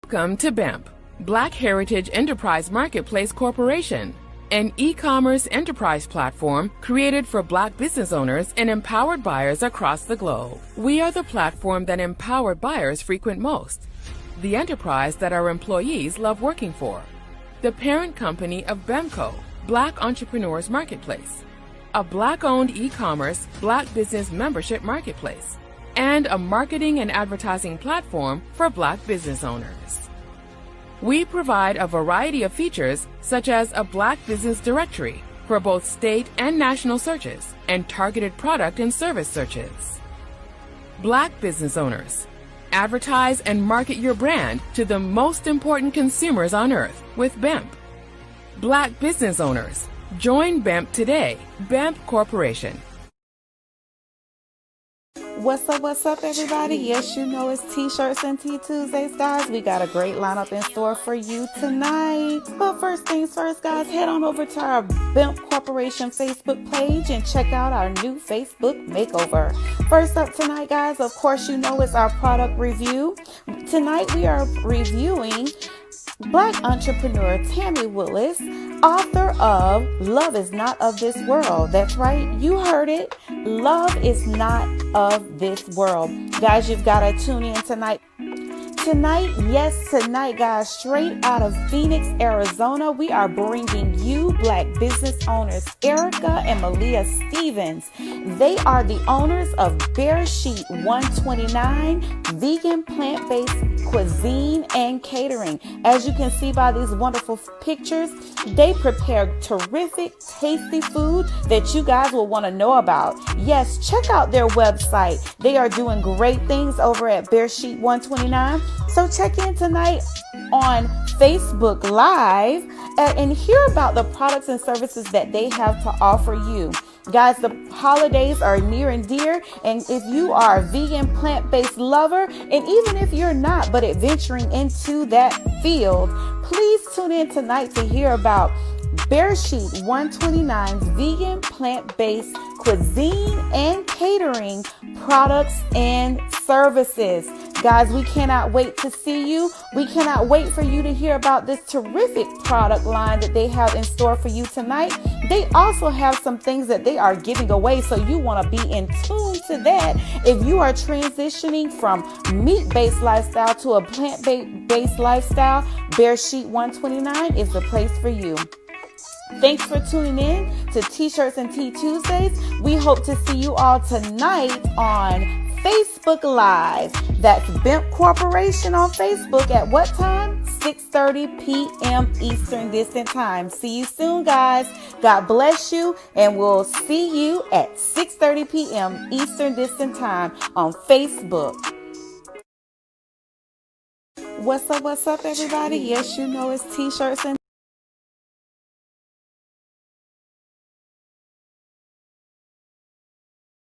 Welcome to BHEMP, Black Heritage Enterprise Marketplace Corporation, an e-commerce enterprise platform created for Black business owners and empowered buyers across the globe. We are the platform that empowered buyers frequent most, the enterprise that our employees love working for, the parent company of BHEMCO, Black Entrepreneurs Marketplace, a Black-owned e-commerce Black business membership marketplace, and a marketing and advertising platform for Black business owners. We provide a variety of features such as a Black business directory for both state and national searches and targeted product and service searches. Black business owners, advertise and market your brand to the most important consumers on earth with BHEMP. Black business owners, join BHEMP today. BHEMP Corporation. What's up, everybody? Yes, you know it's T-Shirts and Tea Tuesdays, guys. We got a great lineup in store for you tonight. But first things first, guys, head on over to our BHEMP Corporation Facebook page and check out our new Facebook makeover. First up tonight, guys, of course, you know it's our product review. Tonight, we are reviewing Black entrepreneur Tammy Willis, author of Love is Not of This World. That's right, you heard it. Love is not of this world. Guys, you've got to tune in tonight. Tonight, guys, straight out of Phoenix, Arizona, we are bringing you Black business owners Erica and Malia Stevens. They are the owners of Bear Sheet 129, vegan plant-based cuisine and catering. As you can see by these wonderful pictures, they prepare terrific, tasty food that you guys will want to know about. Yes, check out their website. They are doing great things over at Bear Sheet 129. So check in tonight on Facebook Live and hear about the products and services that they have to offer you. Guys, the holidays are near and dear, and if you are a vegan plant-based lover, and even if you're not, but adventuring into that field, please tune in tonight to hear about Bear Sheet 129's vegan plant-based cuisine and catering products and services. Guys, we cannot wait to see you. We cannot wait for you to hear about this terrific product line that they have in store for you tonight. They also have some things that they are giving away, so you want to be in tune to that. If you are transitioning from meat-based lifestyle to a plant-based lifestyle, Bear Sheet 129 is the place for you. Thanks for tuning in to T-Shirts and Tea Tuesdays. We hope to see you all tonight on Facebook Live. That's BHEMP Corporation on Facebook at what time? 6:30 p.m. Eastern Distant Time. See you soon, guys. God bless you, and we'll see you at 6:30 p.m. Eastern Distant Time on Facebook. What's up, everybody? Yes, you know it's T-Shirts and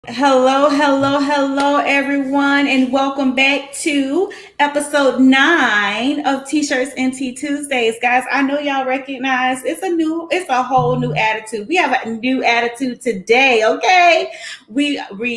Hello, everyone, and welcome back to episode 9 of T-Shirts and Tea Tuesdays. Guys, I know y'all recognize it's a whole new attitude. We have a new attitude today, okay? We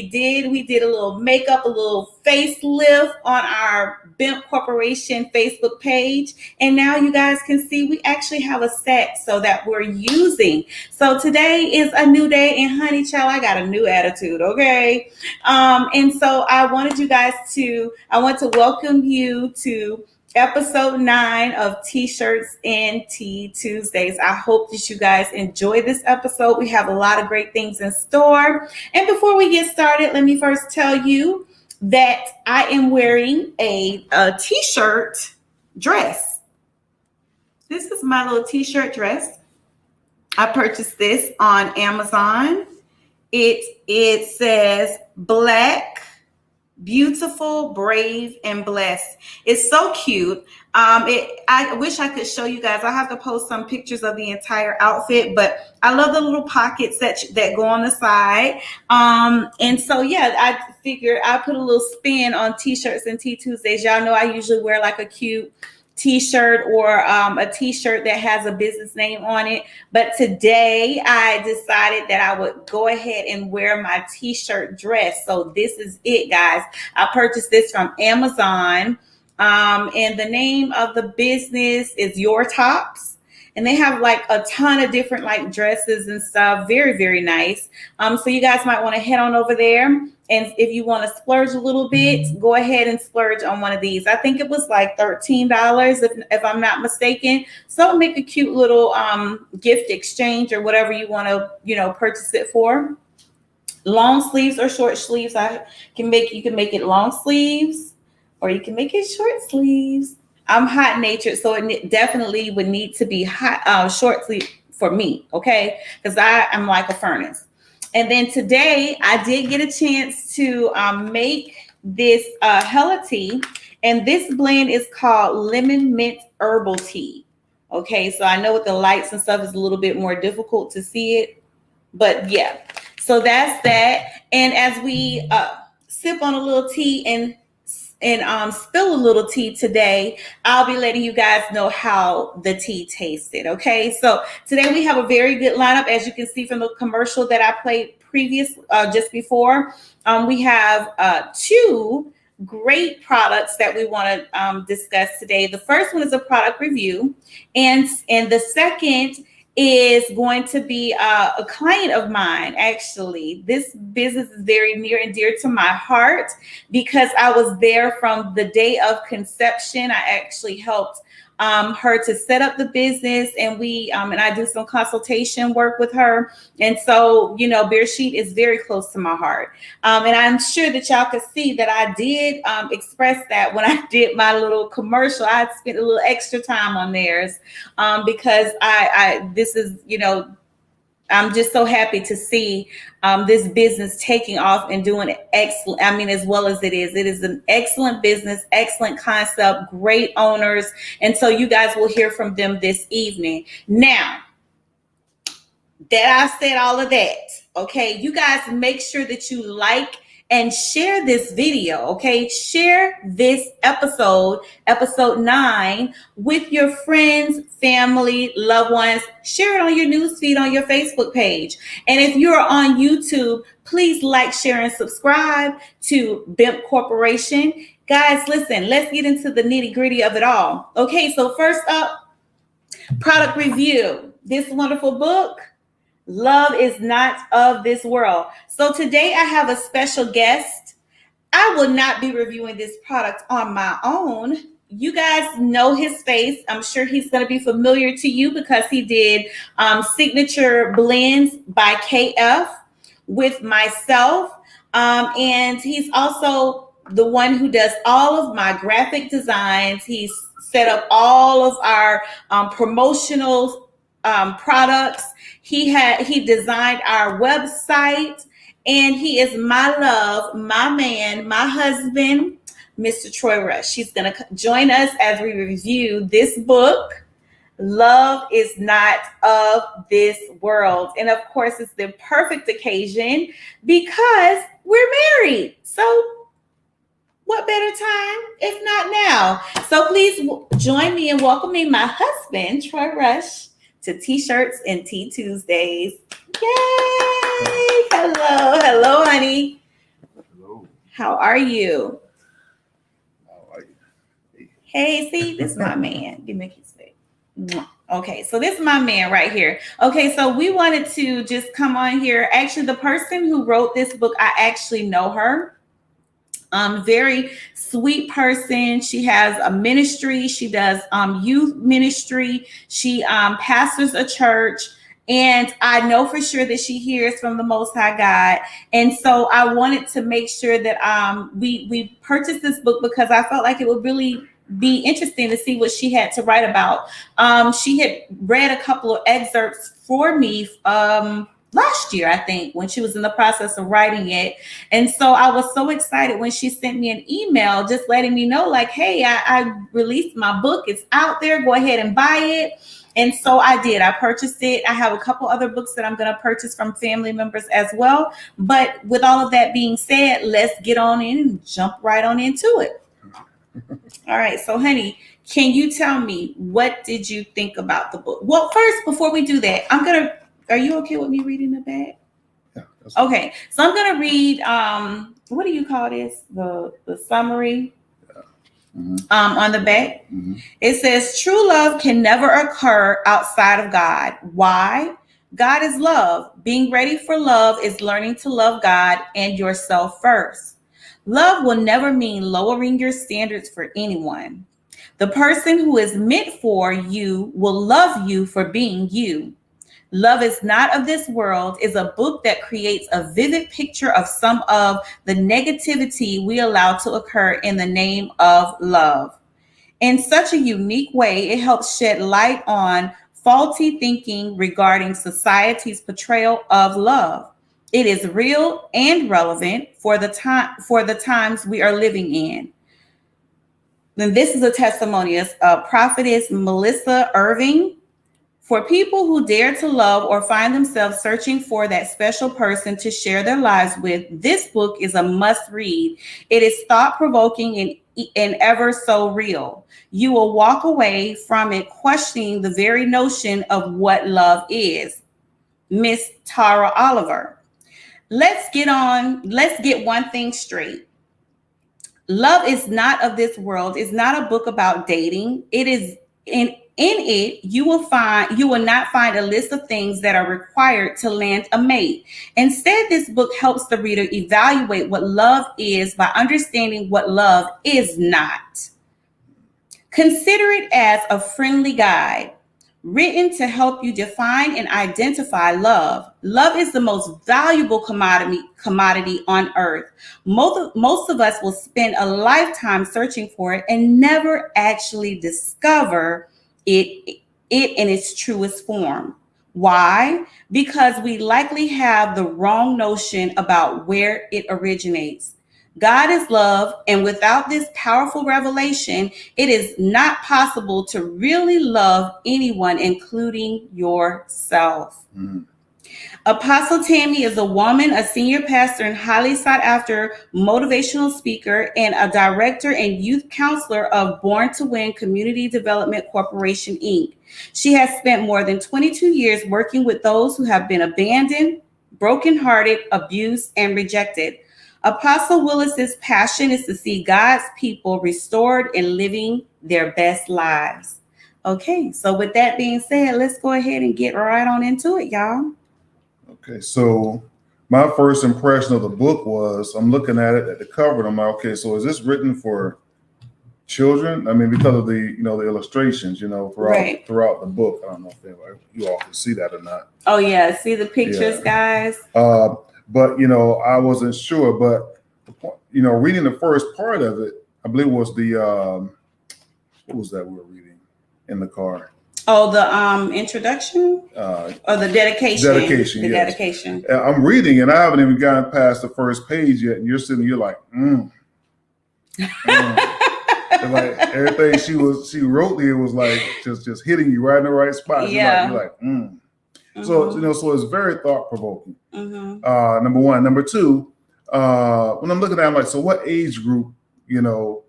did a little makeup, a little facelift on our BHEMP Corporation Facebook page, and now you guys can see we actually have a set so that we're using. So today is a new day, and honey child, I got a new attitude, okay? And so I want to welcome you to episode 9 of T-Shirts and Tea Tuesdays. I hope that you guys enjoy this episode. We have a lot of great things in store. And before we get started, let me first tell you that I am wearing a T-shirt dress. This is my little T-shirt dress. I purchased this on Amazon. It says Black, beautiful, brave, and blessed. It's so cute. I wish I could show you guys. I have to post some pictures of the entire outfit, but I love the little pockets that go on the side. And so, yeah, I figured I put a little spin on T-Shirts and Tea Tuesdays. Y'all know I usually wear like a cute T-shirt or a T-shirt that has a business name on it. But today I decided that I would go ahead and wear my T-shirt dress. So this is it, guys. I purchased this from Amazon. And the name of the business is Your Tops. And they have like a ton of different like dresses and stuff. Very, very nice. So you guys might want to head on over there. And if you want to splurge a little bit, go ahead and splurge on one of these. I think it was like $13 if I'm not mistaken. So make a cute little gift exchange or whatever you want to, purchase it for. Long sleeves or short sleeves. You can make it long sleeves or you can make it short sleeves. I'm hot natured, so it definitely would need to be hot short sleeve for me, okay? Because I'm like a furnace. And then today I did get a chance to make this Hella tea, and this blend is called Lemon Mint Herbal Tea. Okay, so I know with the lights and stuff is a little bit more difficult to see it, but yeah. So that's that. And as we sip on a little tea and spill a little tea today, I'll be letting you guys know how the tea tasted. Okay, so today we have a very good lineup, as you can see from the commercial that I played just before. We have two great products that we want to discuss today. The first one is a product review, and the second is going to be a client of mine. Actually, this business is very near and dear to my heart because I was there from the day of conception. I actually helped her to set up the business, and and I do some consultation work with her. And so, Bear Sheet is very close to my heart. And I'm sure that y'all could see that I did express that when I did my little commercial. I spent a little extra time on theirs because this is, I'm just so happy to see this business taking off and doing excellent. I mean, as well as it is an excellent business, excellent concept, great owners. And so you guys will hear from them this evening. Now that I said all of that, okay, you guys make sure that you like and share this video, okay? Share this episode 9, with your friends, family, loved ones. Share it on your newsfeed on your Facebook page. And if you're on YouTube, please like, share, and subscribe to BHEMP Corporation. Guys, listen, let's get into the nitty-gritty of it all. Okay, so first up, product review. This wonderful book, Love is Not of This World. So today I have a special guest. I will not be reviewing this product on my own. You guys know his face. I'm sure he's going to be familiar to you because he did Signature Blends by KF with myself. And he's also the one who does all of my graphic designs. He's set up all of our promotional products. He designed our website, and he is my love, my man, my husband, Mr. Troy Rush. He's going to join us as we review this book, Love is Not of This World. And of course, it's the perfect occasion because we're married. So what better time if not now? So please join me in welcoming my husband, Troy Rush, to TeeShirtz and Tea Tuesdays. Yay! Hello, honey. Hello. How are you? How are you? Hey, see, this is my man. Give me a kiss, babe. Okay, so this is my man right here. Okay, so we wanted to just come on here. Actually, the person who wrote this book, I actually know her. Very sweet person. She has a ministry. She does youth ministry. She pastors a church. And I know for sure that she hears from the Most High God. And so I wanted to make sure that we purchased this book because I felt like it would really be interesting to see what she had to write about. She had read a couple of excerpts for me last year, I think, when she was in the process of writing it. And so I was so excited when she sent me an email just letting me know, like, hey, I released my book. It's out there. Go ahead and buy it. And so I did. I purchased it. I have a couple other books that I'm going to purchase from family members as well. But with all of that being said, let's get on in and jump right on into it. All right. So, honey, can you tell me, what did you think about the book? Well, first, before we do that, are you okay with me reading the back? Yeah. Okay. So I'm going to read, what do you call this? The summary. Yeah. on the back. It says, true love can never occur outside of God. Why? God is love. Being ready for love is learning to love God and yourself first. Love will never mean lowering your standards for anyone. The person who is meant for you will love you for being you. Love is Not of This World is a book that creates a vivid picture of some of the negativity we allow to occur in the name of love. In such a unique way, it helps shed light on faulty thinking regarding society's portrayal of love. It is real and relevant for the times we are living in. Then this is a testimony of prophetess Melissa Irving. For people who dare to love or find themselves searching for that special person to share their lives with, this book is a must read. It is thought-provoking and ever so real. You will walk away from it questioning the very notion of what love is. Miss Tara Oliver. Let's get one thing straight. Love is Not of This World is not a book about dating. It is in it, you will not find a list of things that are required to land a mate. Instead, this book helps the reader evaluate what love is by understanding what love is not. Consider it as a friendly guide, written to help you define and identify love. Love is the most valuable commodity on earth. Most of us will spend a lifetime searching for it and never actually discover it in its truest form. Why? Because we likely have the wrong notion about where it originates. God is love, and without this powerful revelation, it is not possible to really love anyone, including yourself. Apostle Tammy is a woman, a senior pastor, and highly sought after motivational speaker, and a director and youth counselor of Born to Win Community Development Corporation, Inc. She has spent more than 22 years working with those who have been abandoned, brokenhearted, abused, and rejected. Apostle Willis's passion is to see God's people restored and living their best lives. Okay, so with that being said, let's go ahead and get right on into it, y'all. Okay, so my first impression of the book was, I'm looking at it at the cover, and I'm like, okay, so is this written for children? I mean, because of the the illustrations, throughout the book. I don't know if you all can see that or not. Oh yeah, see the pictures, guys. But I wasn't sure. But reading the first part of it, I believe was the what was that we were reading in the car? Oh, the introduction or the dedication. Dedication. The yes. dedication. I'm reading, and I haven't even gotten past the first page yet, and you're like, And like everything she wrote here was like just hitting you right in the right spot. Yeah. You're like. So so it's very thought provoking. Number one. Number two, when I'm looking at it, I'm like, so what age group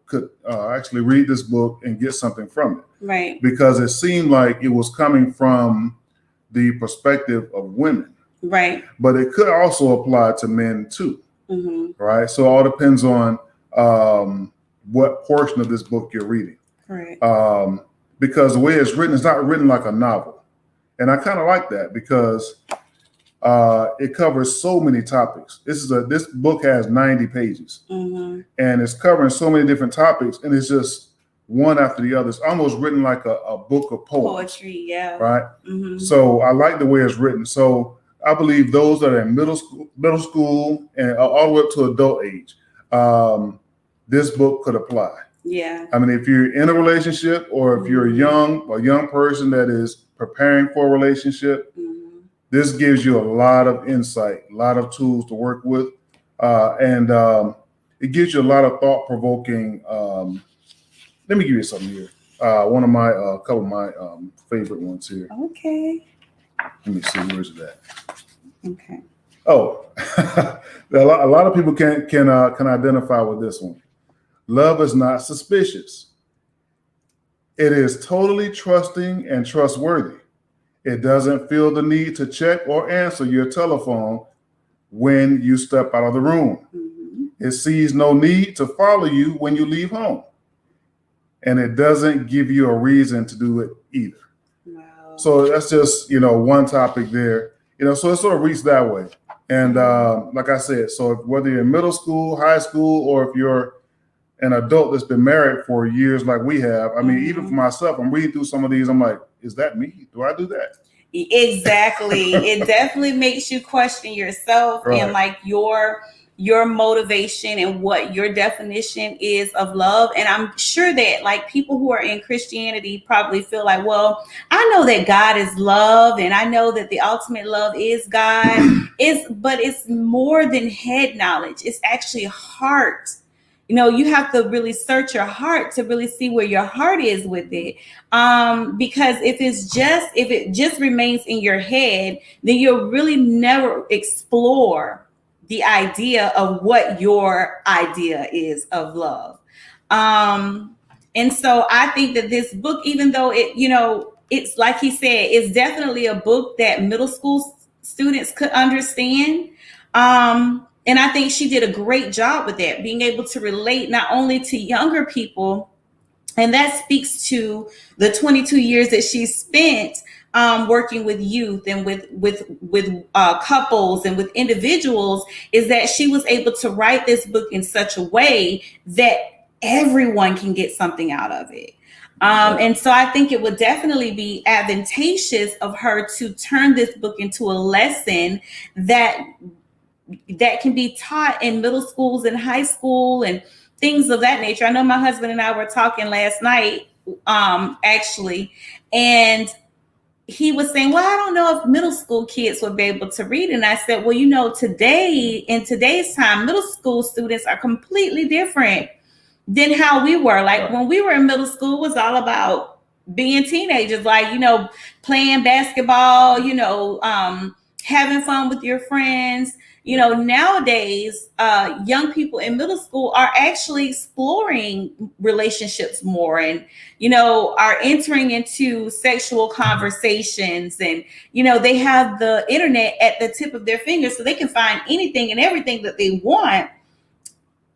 could actually read this book and get something from it? Right. Because it seemed like it was coming from the perspective of women. Right. But it could also apply to men too. Right. So it all depends on what portion of this book you're reading. Right. Because the way it's written, it's not written like a novel. And I kind of like that because it covers so many topics. This book has 90 pages and it's covering so many different topics, and it's just one after the other. It's almost written like a book of poems. Poetry, yeah. Right. So I like the way it's written. So I believe those that are in middle school and all the way up to adult age, this book could apply. Yeah. I mean, if you're in a relationship or if you're a young person that is preparing for a relationship, this gives you a lot of insight, a lot of tools to work with. And it gives you a lot of thought-provoking. Let me give you something here. One of my, couple of my favorite ones here. Okay. Let me see, where's it at? Okay. Oh, a lot of people can identify with this one. Love is not suspicious. It is totally trusting and trustworthy. It doesn't feel the need to check or answer your telephone when you step out of the room. It sees no need to follow you when you leave home. and it doesn't give you a reason to do it either. Wow. So that's just, one topic there, so it sort of reads that way. And like I said, so whether you're in middle school, high school, or if you're an adult that's been married for years like we have, I mean, even for myself, I'm reading through some of these, I'm like, is that me? Do I do that? Exactly. It definitely makes you question yourself and like your motivation and what your definition is of love. And I'm sure that like people who are in Christianity probably feel like, well, I know that God is love and I know that the ultimate love is God. But it's more than head knowledge. It's actually heart. You have to really search your heart to really see where your heart is with it. Because if it just remains in your head, then you'll really never explore the idea of what your idea is of love. And so I think that this book, even though it's like he said, it's definitely a book that middle school students could understand. And I think she did a great job with that, being able to relate not only to younger people, and that speaks to the 22 years that she spent working with youth and with couples and with individuals, is that she was able to write this book in such a way that everyone can get something out of it. And so I think it would definitely be advantageous of her to turn this book into a lesson that can be taught in middle schools and high school and things of that nature. I know my husband and I were talking last night, actually, and he was saying, well, I don't know if middle school kids would be able to read. And I said, well, in today's time, middle school students are completely different than how we were. Like when we were in middle school, it was all about being teenagers, like, playing basketball, having fun with your friends. Nowadays, young people in middle school are actually exploring relationships more and, are entering into sexual conversations. And, they have the internet at the tip of their fingers, so they can find anything and everything that they want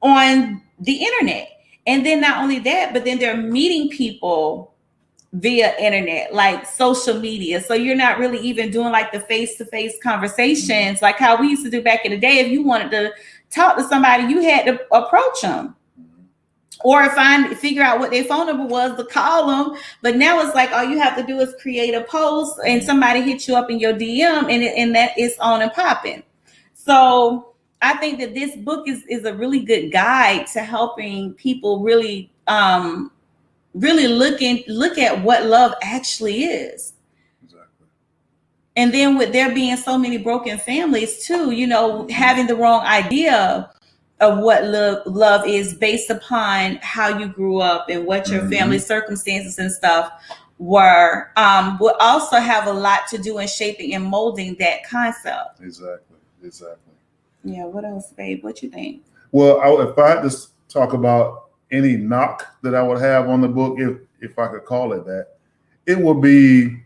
on the internet. And then not only that, but then they're meeting people via internet, like social media. So you're not really even doing like the face-to-face conversations like how we used to do back in the day. If you wanted to talk to somebody, you had to approach them or figure out what their phone number was to call them. But now it's like all you have to do is create a post and somebody hits you up in your DM and that is on and popping. So I think that this book is a really good guide to helping people really look at what love actually is. Exactly. And then with there being so many broken families too, having the wrong idea of what love is based upon how you grew up and what your family circumstances and stuff were, will also have a lot to do in shaping and molding that concept. Exactly. Yeah. What else, babe? What you think? Well, if I had to talk about any knock that I would have on the book, if I could call it that, it would be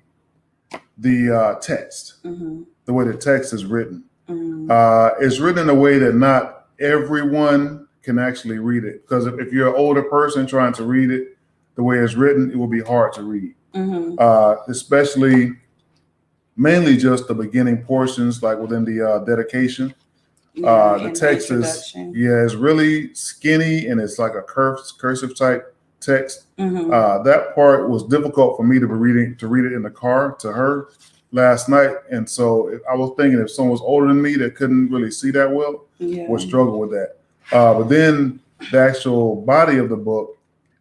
the text, the way the text is written. It's written in a way that not everyone can actually read it. Because if you're an older person trying to read it, the way it's written, it will be hard to read. Especially mainly just the beginning portions, like within the dedication. The text is really skinny and it's like a cursive type text. That part was difficult for me to read it in the car to her last night. And so I was thinking if someone was older than me that couldn't really see that well, would struggle with that. But then the actual body of the book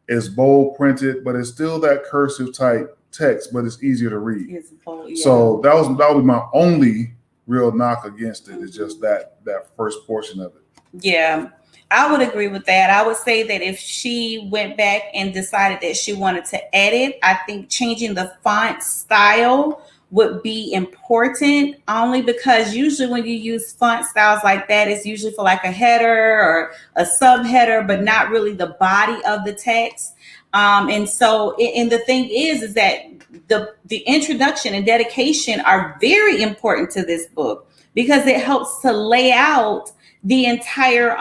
is bold printed, but it's still that cursive type text, but it's easier to read. It's bold, So that would be my only real knock against it. Is just that first portion of it. Yeah, I would agree with that. I would say that if she went back and decided that she wanted to edit, I think changing the font style would be important, only because usually when you use font styles like that, it's usually for like a header or a subheader, but not really the body of the text. And the thing is that the introduction and dedication are very important to this book because it helps to lay out the entire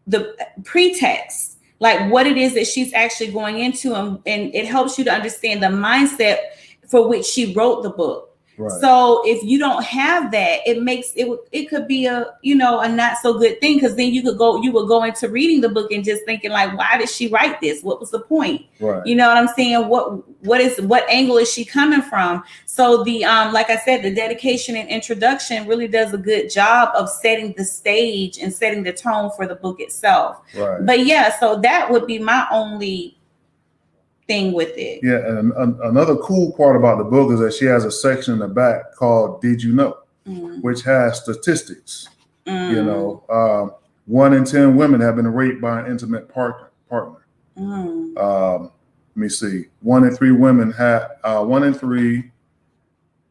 the pretext like what it is that she's actually going into, and it helps you to understand the mindset for which she wrote the book. Right. So if you don't have that, it could be a not so good thing, because then you would go into reading the book and just thinking like, why did she write this? What was the point? Right. You know what I'm saying? What angle is she coming from? So the like I said, the dedication and introduction really does a good job of setting the stage and setting the tone for the book itself. Right. But yeah, so that would be my only thing with it. Yeah, and another cool part about the book is that she has a section in the back called "Did You Know," which has statistics. 1 in 10 women have been raped by an intimate partner. Let me see. 1 in 3 women have. 1 in 3.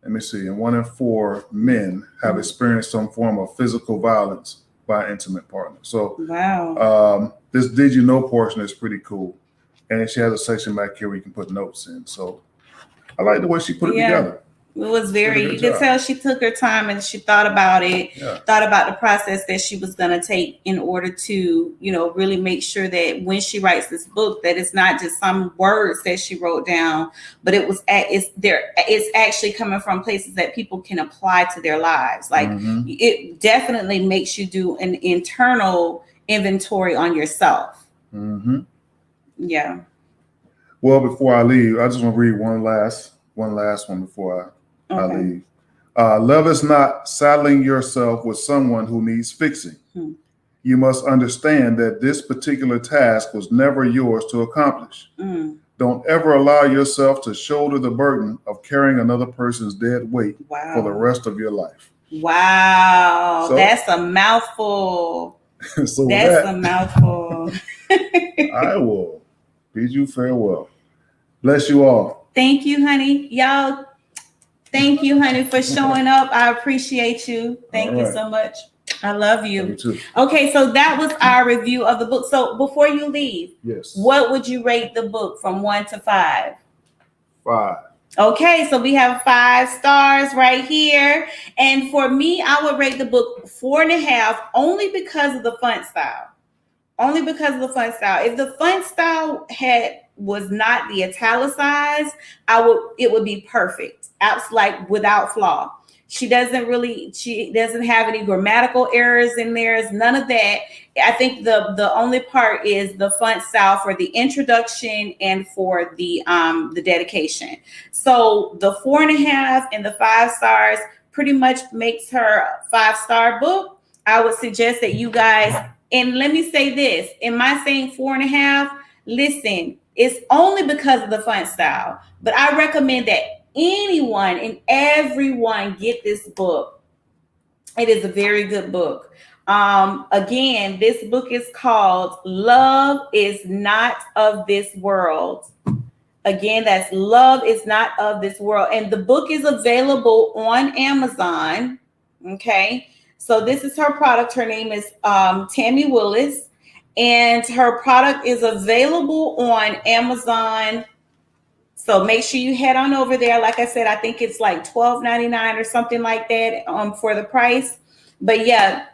Let me see. And 1 in 4 men have experienced some form of physical violence by an intimate partner. So, wow. This "Did You Know" portion is pretty cool. And she has a section back here where you can put notes in. So I like the way she put it together. It was very, you could tell she took her time and she thought about it, thought about the process that she was going to take in order to, really make sure that when she writes this book, that it's not just some words that she wrote down, but it's actually coming from places that people can apply to their lives. Like it definitely makes you do an internal inventory on yourself. Mm-hmm. Yeah. Well, before I leave, I just want to read one last one before I leave. Love is not saddling yourself with someone who needs fixing. You must understand that this particular task was never yours to accomplish. Don't ever allow yourself to shoulder the burden of carrying another person's dead weight for the rest of your life. Wow. So, that's a mouthful. So that's a mouthful. I will bid you farewell. Bless you all. Thank you, honey. Y'all, thank you, honey, for showing up. I appreciate you. Thank you so much. I love you. You too. Okay, so that was our review of the book. So before you leave, yes, what would you rate the book from 1 to 5? 5. Okay, so we have 5 stars right here. And for me, I would rate the book 4.5 only because of the font style. Only because of the font style. If the font style was not the italicized, it would be perfect. Like without flaw. She doesn't have any grammatical errors in there. It's none of that. I think the only part is the font style for the introduction and for the dedication. So the 4.5 and the 5 stars pretty much makes her a 5-star book. I would suggest that you guys, and let me say this, am I saying 4.5? Listen, it's only because of the font style, but I recommend that anyone and everyone get this book. It is a very good book. Again, this book is called Love Is Not of This World. Again, that's Love Is Not of This World. And the book is available on Amazon. Okay. So this is her product. Her name is Tammy Willis. And her product is available on Amazon. So make sure you head on over there. Like I said, I think it's like $12.99 or something like that for the price. But yeah,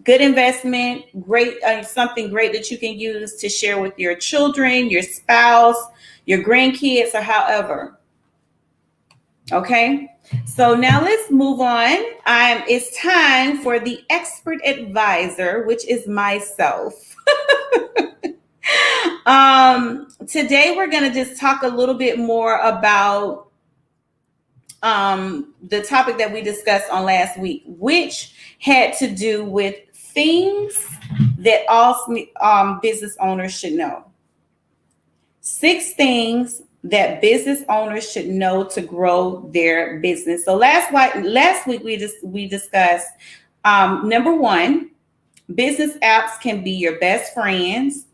good investment, great, something great that you can use to share with your children, your spouse, your grandkids, or however. Okay, so now let's move on. It's time for the expert advisor, which is myself. Today we're going to just talk a little bit more about the topic that we discussed on last week, which had to do with things that all business owners should know. 6 things that business owners should know to grow their business. So last week we discussed number 1, business apps can be your best friends.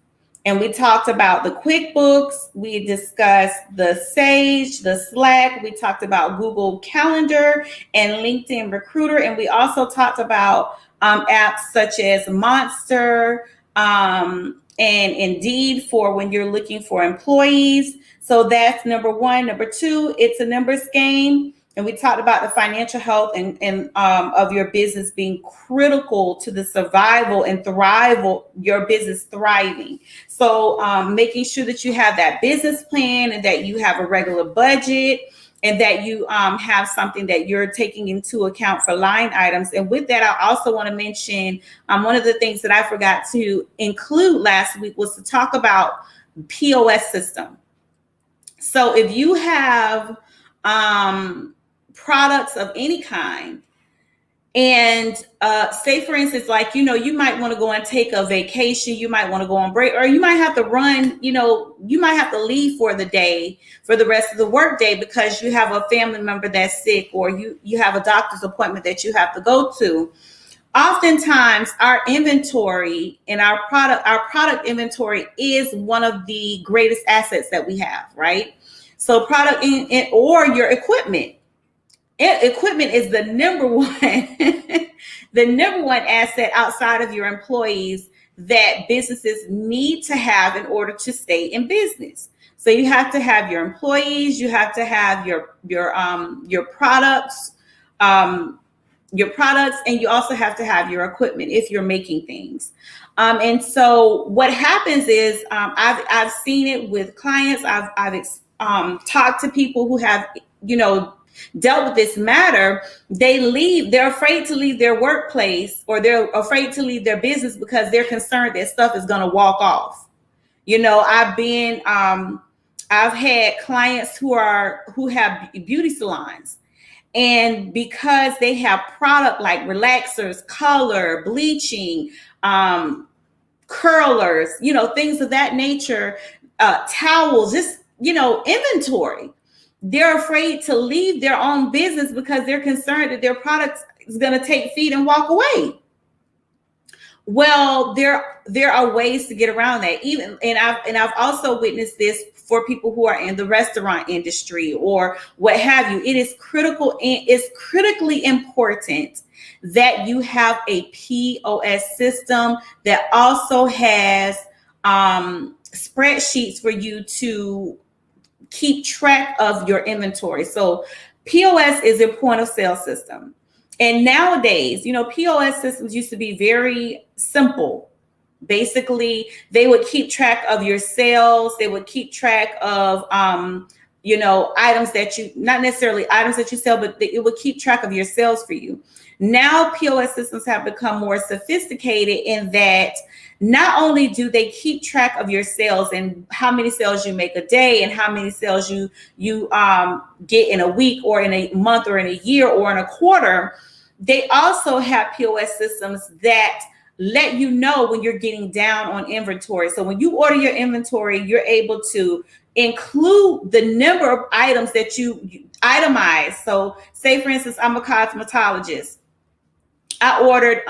And we talked about the QuickBooks. We discussed the Sage, the Slack. We talked about Google Calendar and LinkedIn Recruiter. And we also talked about apps such as Monster and Indeed for when you're looking for employees. So that's number 1. Number 2, it's a numbers game. And we talked about the financial health and of your business being critical to the survival and thrival, your business thriving. So making sure that you have that business plan and that you have a regular budget and that you have something that you're taking into account for line items. And with that, I also want to mention one of the things that I forgot to include last week was to talk about POS system. So if you have products of any kind, and say for instance, like, you might want to go and take a vacation, you might want to go on break, or you might have to run, you might have to leave for the day, for the rest of the work day, because you have a family member that's sick, or you have a doctor's appointment that you have to go to. Oftentimes our inventory and our product inventory is one of the greatest assets that we have, right? So product or your equipment. Equipment is the number one, the number one asset outside of your employees that businesses need to have in order to stay in business. So you have to have your employees, you have to have your products, and you also have to have your equipment if you're making things. And so what happens is I've seen it with clients. I've talked to people who have dealt with this matter. They're afraid to leave their workplace, or they're afraid to leave their business because they're concerned that stuff is going to walk off. I've had clients who have beauty salons, and because they have product like relaxers, color, bleaching, curlers, things of that nature, towels, just inventory. They're afraid to leave their own business because they're concerned that their product is going to take feet and walk away. Well, there are ways to get around that. I've also witnessed this for people who are in the restaurant industry or what have you. It is critically important that you have a POS system that also has spreadsheets for you to keep track of your inventory. So POS is a point of sale system. And nowadays, POS systems used to be very simple. Basically, they would keep track of your sales. They would keep track of, items that not necessarily items that you sell, but it would keep track of your sales for you. Now, POS systems have become more sophisticated in that not only do they keep track of your sales and how many sales you make a day and how many sales you get in a week or in a month or in a year or in a quarter, they also have POS systems that let you know when you're getting down on inventory. So when you order your inventory, you're able to include the number of items that you itemize. So say, for instance, I'm a cosmetologist. I ordered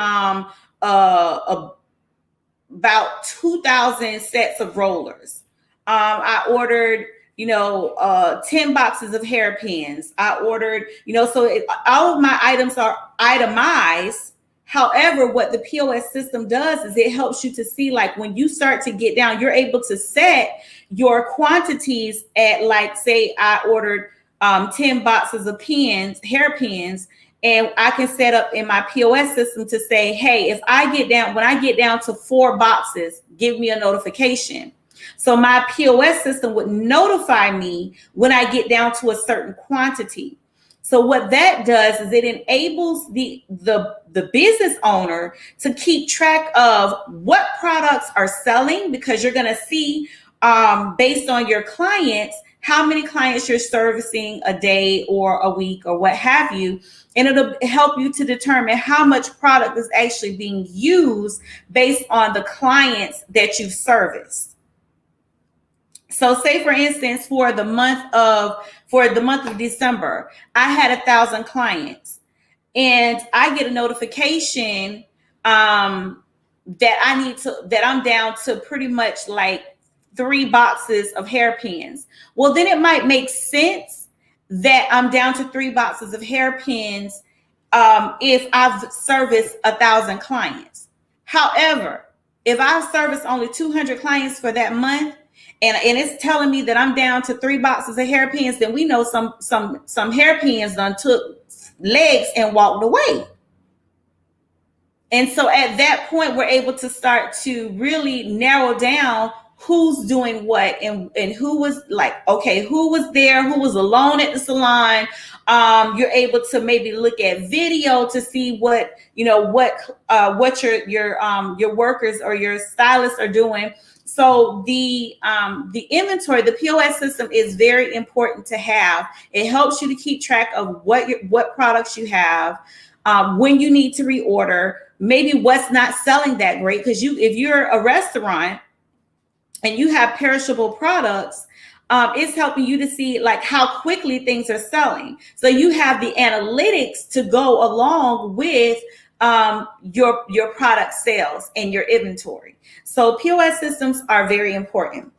about 2,000 sets of rollers. I ordered, 10 boxes of hairpins. I ordered, all of my items are itemized. However, what the POS system does is it helps you to see, like, when you start to get down, you're able to set your quantities at, like, say I ordered 10 boxes of hairpins. And I can set up in my POS system to say, hey, when I get down to 4 boxes, give me a notification. So my POS system would notify me when I get down to a certain quantity. So what that does is it enables the business owner to keep track of what products are selling, because you're going to see based on your clients, how many clients you're servicing a day or a week or what have you. And it'll help you to determine how much product is actually being used based on the clients that you've serviced. So say, for instance, for the month of December, I had 1,000 clients, and I get a notification that I'm down to pretty much like 3 boxes of hairpins. Well, then it might make sense that I'm down to 3 boxes of hairpins if I've serviced 1,000 clients. However, if I've serviced only 200 clients for that month, and it's telling me that I'm down to 3 boxes of hairpins, then we know some hairpins done took legs and walked away. And so at that point, we're able to start to really narrow down who's doing what and who was like, okay, who was there, who was alone at the salon. You're able to maybe look at video to see what your workers or your stylists are doing. So the inventory, the POS system is very important to have. It helps you to keep track of what products you have, when you need to reorder, maybe what's not selling that great. Because if you're a restaurant and you have perishable products, it's helping you to see like how quickly things are selling. So you have the analytics to go along with your product sales and your inventory. So POS systems are very important.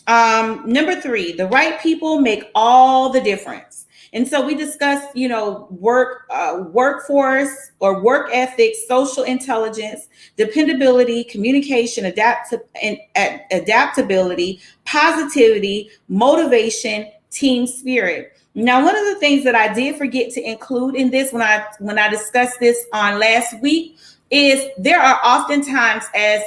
Number 3, the right people make all the difference. And so we discussed, workforce or work ethics, social intelligence, dependability, communication, adaptability, positivity, motivation, team spirit. Now, one of the things that I did forget to include in this when I discussed this on last week is there are oftentimes as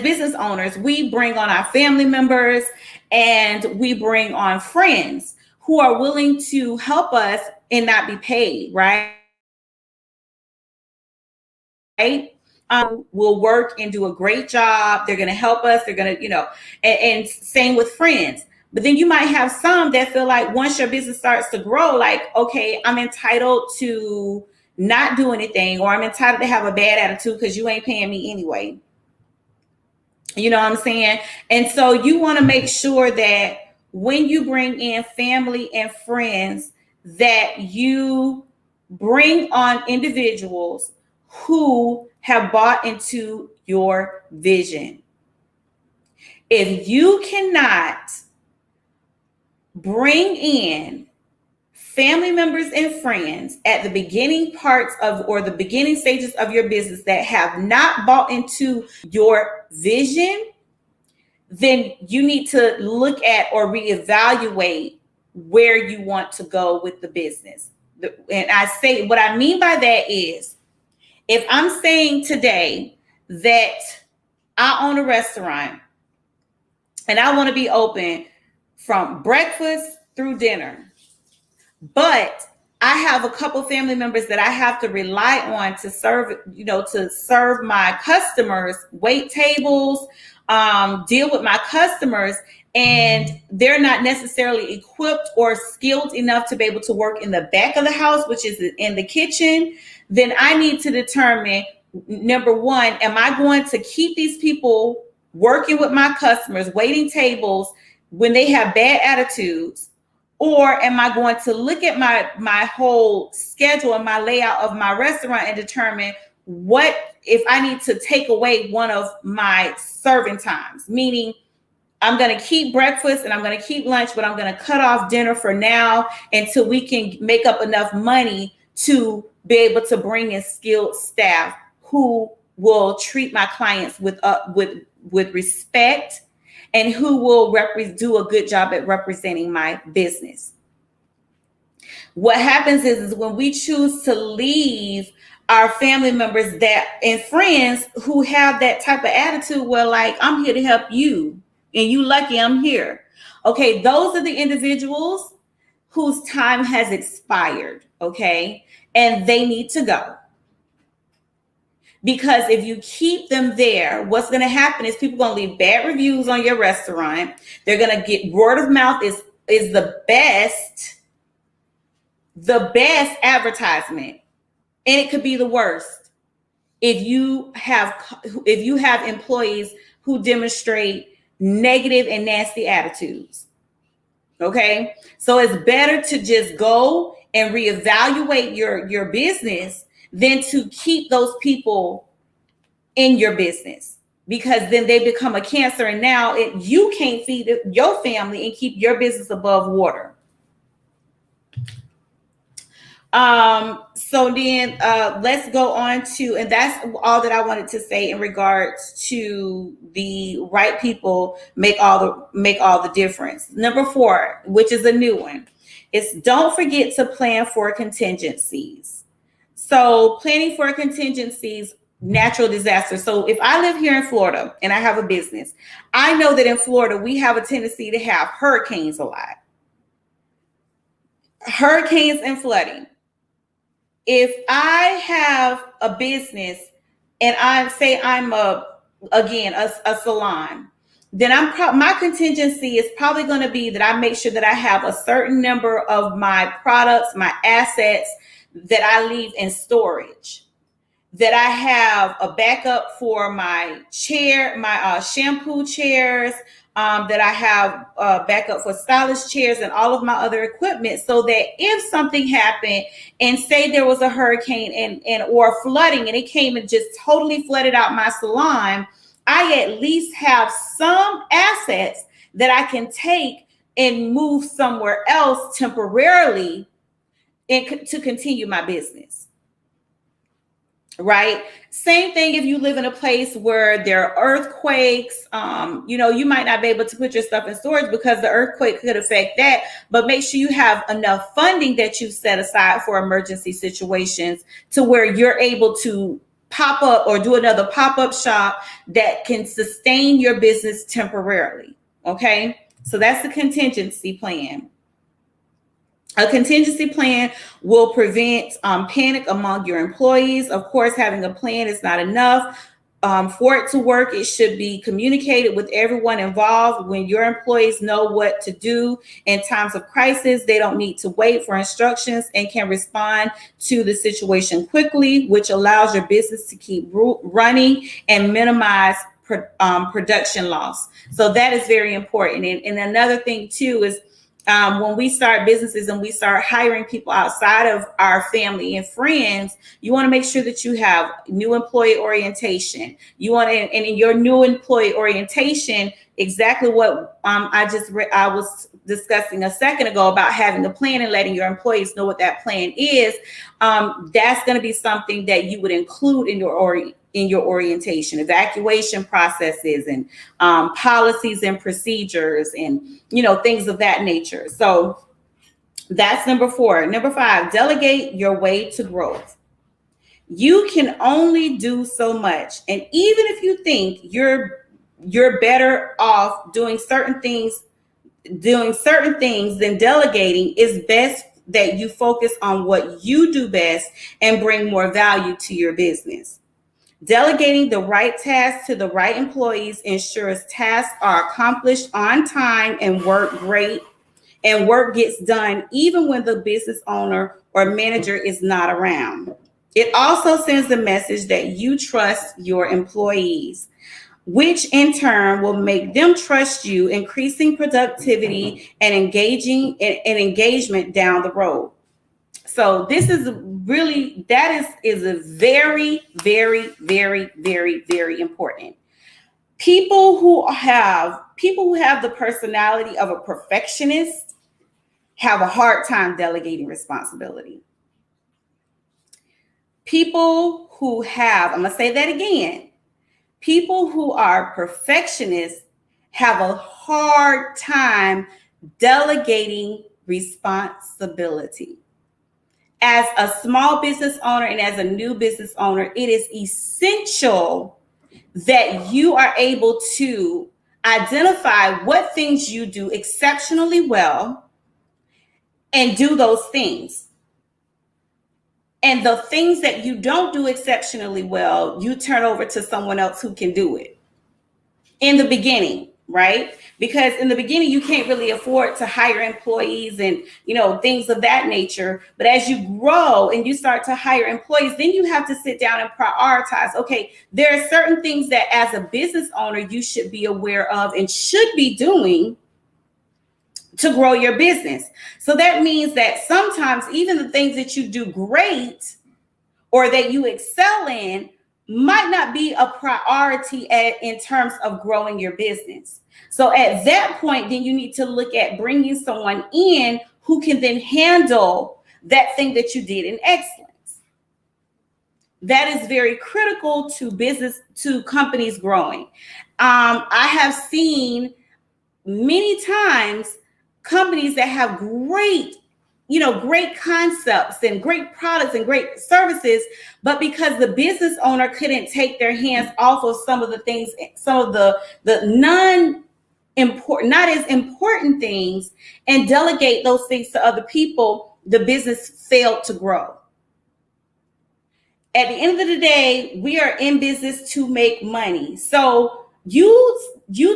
business owners, we bring on our family members and we bring on friends who are willing to help us and not be paid, right? Will work and do a great job. They're going to help us. They're going to, and same with friends. But then you might have some that feel like once your business starts to grow, like, okay, I'm entitled to not do anything, or I'm entitled to have a bad attitude because you ain't paying me anyway. You know what I'm saying? And so you want to make sure that when you bring in family and friends, that you bring on individuals who have bought into your vision. If you cannot bring in family members and friends at the beginning parts of, or the beginning stages of your business that have not bought into your vision, then you need to look at or reevaluate where you want to go with the business. And I say, what I mean by that is, if I'm saying today that I own a restaurant and I want to be open from breakfast through dinner, but I have a couple family members that I have to rely on to serve my customers, wait tables, deal with my customers, and they're not necessarily equipped or skilled enough to be able to work in the back of the house, which is in the kitchen, then I need to determine, number 1, am I going to keep these people working with my customers, waiting tables when they have bad attitudes? Or am I going to look at my whole schedule and my layout of my restaurant and determine what if I need to take away one of my serving times? Meaning I'm going to keep breakfast and I'm going to keep lunch, but I'm going to cut off dinner for now until we can make up enough money to be able to bring in skilled staff who will treat my clients with respect and who will do a good job at representing my business. What happens is when we choose to leave our family members and friends who have that type of attitude where like, I'm here to help you and you lucky I'm here. Okay, those are the individuals whose time has expired, okay? And they need to go. Because if you keep them there, what's going to happen is people are going to leave bad reviews on your restaurant. They're going to get word of mouth is the best advertisement. And it could be the worst if you have employees who demonstrate negative and nasty attitudes. Okay, so it's better to just go and reevaluate your business than to keep those people in your business, because then they become a cancer, and now you can't feed your family and keep your business above water. So then let's go on to, and that's all that I wanted to say in regards to the right people make all the difference. Number 4, which is a new one, is don't forget to plan for contingencies. So planning for contingencies, natural disasters. So if I live here in Florida and I have a business, I know that in Florida we have a tendency to have hurricanes a lot. Hurricanes and flooding. If I have a business and I'm a salon, then my contingency is probably going to be that I make sure that I have a certain number of my products, my assets that I leave in storage, that I have a backup for my chair, my shampoo chairs, that I have backup for stylist chairs and all of my other equipment, so that if something happened and say there was a hurricane and or flooding and it came and just totally flooded out my salon, I at least have some assets that I can take and move somewhere else temporarily and to continue my business. Right? Same thing if you live in a place where there are earthquakes. You might not be able to put your stuff in storage because the earthquake could affect that, but make sure you have enough funding that you've set aside for emergency situations to where you're able to pop up or do another pop-up shop that can sustain your business temporarily. Okay? So that's the contingency plan. A contingency plan will prevent panic among your employees. Of course, having a plan is not enough. For it to work, it should be communicated with everyone involved. When your employees know what to do in times of crisis, they don't need to wait for instructions and can respond to the situation quickly, which allows your business to keep running and minimize production loss. So that is very important. And another thing too is when we start businesses and we start hiring people outside of our family and friends, you want to make sure that you have new employee orientation. And in your new employee orientation, exactly what I was discussing a second ago about having a plan and letting your employees know what that plan is. That's going to be something that you would include in your orientation, evacuation processes and policies and procedures and, things of that nature. So that's number 4. Number 5, delegate your way to growth. You can only do so much. And even if you think you're better off doing certain things than delegating, it's best that you focus on what you do best and bring more value to your business. Delegating the right tasks to the right employees ensures tasks are accomplished on time and work gets done even when the business owner or manager is not around. It also sends the message that you trust your employees, which in turn will make them trust you, increasing productivity and engagement down the road. So this is really, is a very, very, very, very, very important. People who have the personality of a perfectionist have a hard time delegating responsibility. People who have, I'm going to say that again, people who are perfectionists have a hard time delegating responsibility. As a small business owner and as a new business owner, it is essential that you are able to identify what things you do exceptionally well and do those things. And the things that you don't do exceptionally well, you turn over to someone else who can do it in the beginning, right? Because in the beginning, you can't really afford to hire employees and, things of that nature. But as you grow and you start to hire employees, then you have to sit down and prioritize. Okay, there are certain things that as a business owner, you should be aware of and should be doing to grow your business. So that means that sometimes even the things that you do great or that you excel in might not be a priority in terms of growing your business. So at that point, then you need to look at bringing someone in who can then handle that thing that you did in excellence. that is very critical to companies growing. I have seen many times companies that have great concepts and great products and great services, but because the business owner couldn't take their hands off of some of the things, some of the not as important things, and delegate those things to other people, the business failed to grow. At the end of the day, we are in business to make money. So you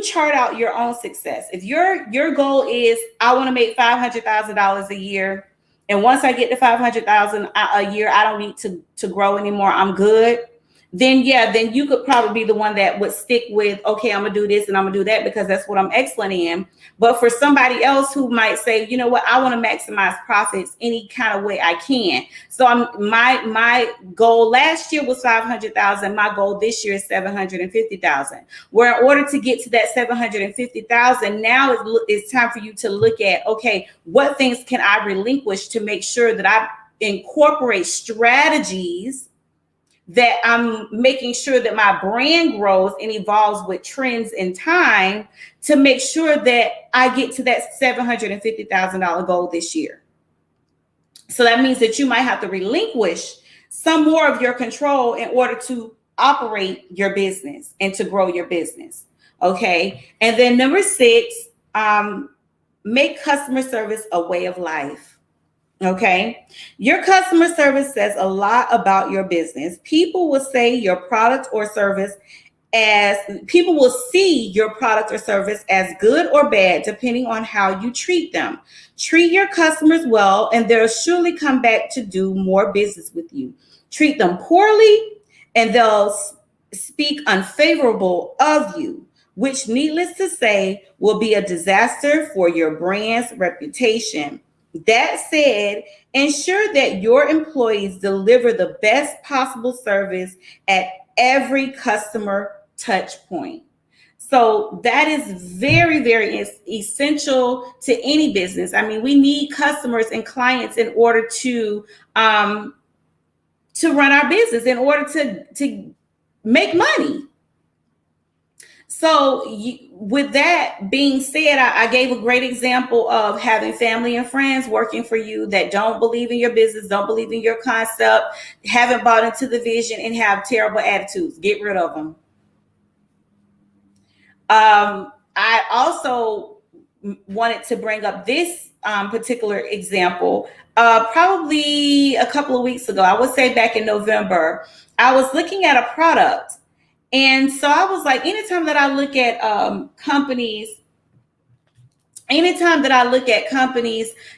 chart out your own success. If your goal is, I want to make $500,000 a year, and once I get to $500,000 a year, I don't need to grow anymore, I'm good. Then you could probably be the one that would stick with, okay, I'm gonna do this and I'm gonna do that because that's what I'm excellent in. But for somebody else who might say, you know what, I want to maximize profits any kind of way I can. So my goal last year was 500,000. My goal this year is 750,000. Where in order to get to that 750,000, now it's time for you to look at, okay, what things can I relinquish to make sure that I incorporate strategies that I'm making sure that my brand grows and evolves with trends in time to make sure that I get to that $750,000 goal this year. So that means that you might have to relinquish some more of your control in order to operate your business and to grow your business. Okay. And then number 6, make customer service a way of life. Okay. Your customer service says a lot about your business. People will see your product or service as good or bad, depending on how you treat them. Treat your customers well, and they'll surely come back to do more business with you. Treat them poorly, and they'll speak unfavorable of you, which, needless to say, will be a disaster for your brand's reputation. That said, ensure that your employees deliver the best possible service at every customer touch point. So that is very, very essential to any business. I mean, we need customers and clients in order to run our business, in order to make money. So with that being said, I gave a great example of having family and friends working for you that don't believe in your business, don't believe in your concept, haven't bought into the vision, and have terrible attitudes. Get rid of them. I also wanted to bring up this particular example. Probably a couple of weeks ago, I would say back in November, I was looking at a product. And so I was like, anytime that I look at companies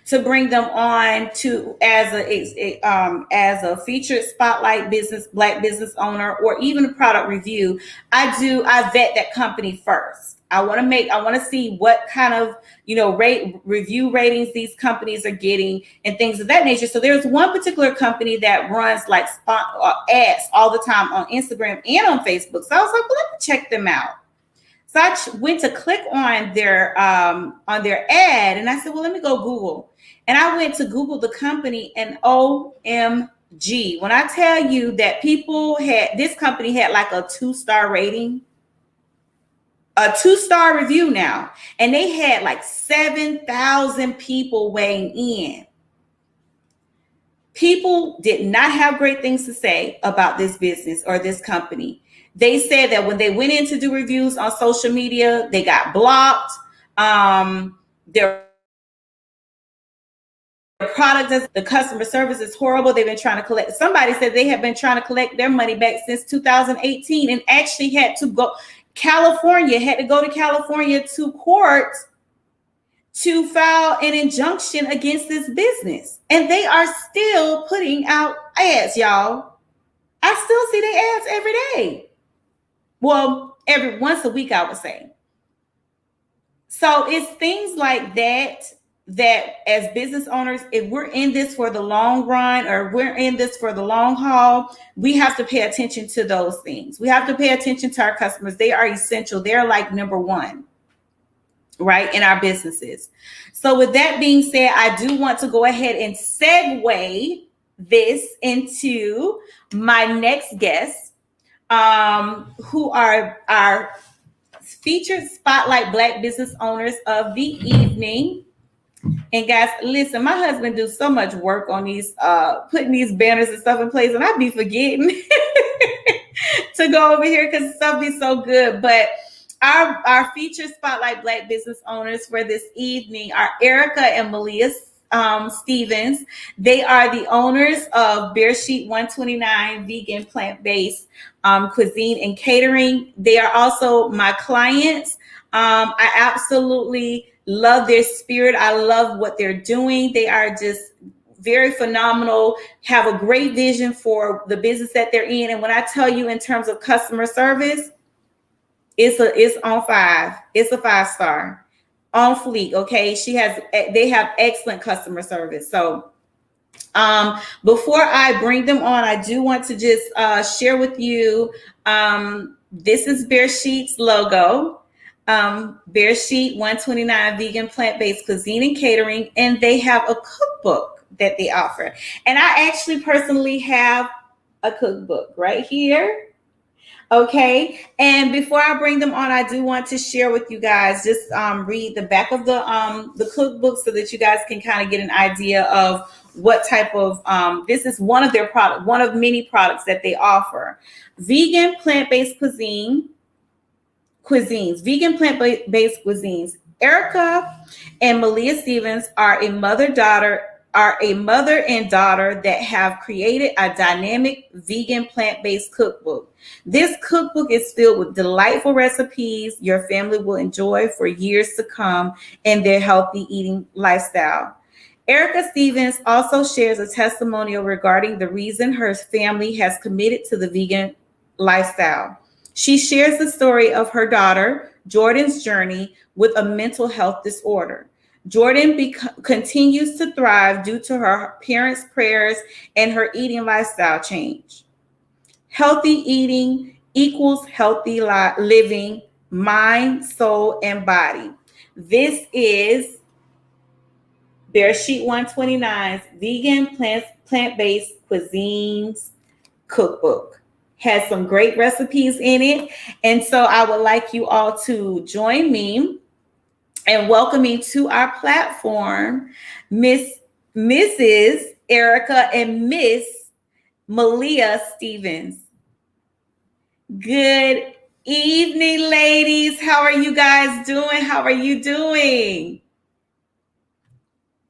to bring them on to as a featured spotlight Black business owner, or even a product review, I vet that company first. I want to see what kind of, review ratings these companies are getting and things of that nature. So there's one particular company that runs like ads all the time on Instagram and on Facebook. So I was like, well, let me check them out. So I went to click on their ad, and I said, well, let me go Google. And I went to Google the company, and OMG, when I tell you that this company had like a 2-star rating, a 2-star review now, and they had like 7,000 people weighing in. People did not have great things to say about this business or this company. They said that when they went in to do reviews on social media, they got blocked. Their product, the customer service is horrible. They've been trying to collect. Somebody said they have been trying to collect their money back since 2018, and actually had to go to California to court to file an injunction against this business. And they are still putting out ads, y'all. I still see their ads every day. Well, every once a week, I would say. So it's things like that as business owners, if we're in this for the long run or we're in this for the long haul, we have to pay attention to those things. We have to pay attention to our customers. They are essential. They're like number one, right, in our businesses. So with that being said, I do want to go ahead and segue this into my next guest, who are our featured spotlight Black business owners of the evening. And guys, listen, my husband do so much work on these, putting these banners and stuff in place, and I be forgetting to go over here because stuff be so good. But our featured spotlight Black business owners for this evening are Erica and Malia Stevens. They are the owners of Bear Sheet 129 vegan plant-based cuisine and catering. They are also my clients. I absolutely love their spirit. I love what they're doing. They are just very phenomenal, have a great vision for the business that they're in. And when I tell you in terms of customer service, it's on 5. It's a 5-star. On fleek. Okay. They have excellent customer service. So before I bring them on, I do want to just share with you, this is Bear Sheet's logo. Bear Sheet 129 vegan plant-based cuisine and catering, and they have a cookbook that they offer. And I actually personally have a cookbook right here. Okay, and before I bring them on, I do want to share with you guys, just read the back of the cookbook so that you guys can kind of get an idea of what type of, this is one of their products, one of many products that they offer. Vegan plant-based cuisines, vegan plant-based cuisines. Erica and Malia Stevens are a mother and daughter that have created a dynamic vegan plant-based cookbook. This cookbook is filled with delightful recipes your family will enjoy for years to come in their healthy eating lifestyle. Erica Stevens also shares a testimonial regarding the reason her family has committed to the vegan lifestyle. She shares the story of her daughter, Jordan's journey with a mental health disorder. Jordan continues to thrive due to her parents' prayers and her eating lifestyle change. Healthy eating equals healthy living, mind, soul, and body. This is Bear Sheet 129's vegan plant-based cuisines cookbook. Has some great recipes in it. And so I would like you all to join me and welcoming to our platform, Mrs. Erica and Miss Malia Stevens. Good evening, ladies. How are you guys doing? How are you doing?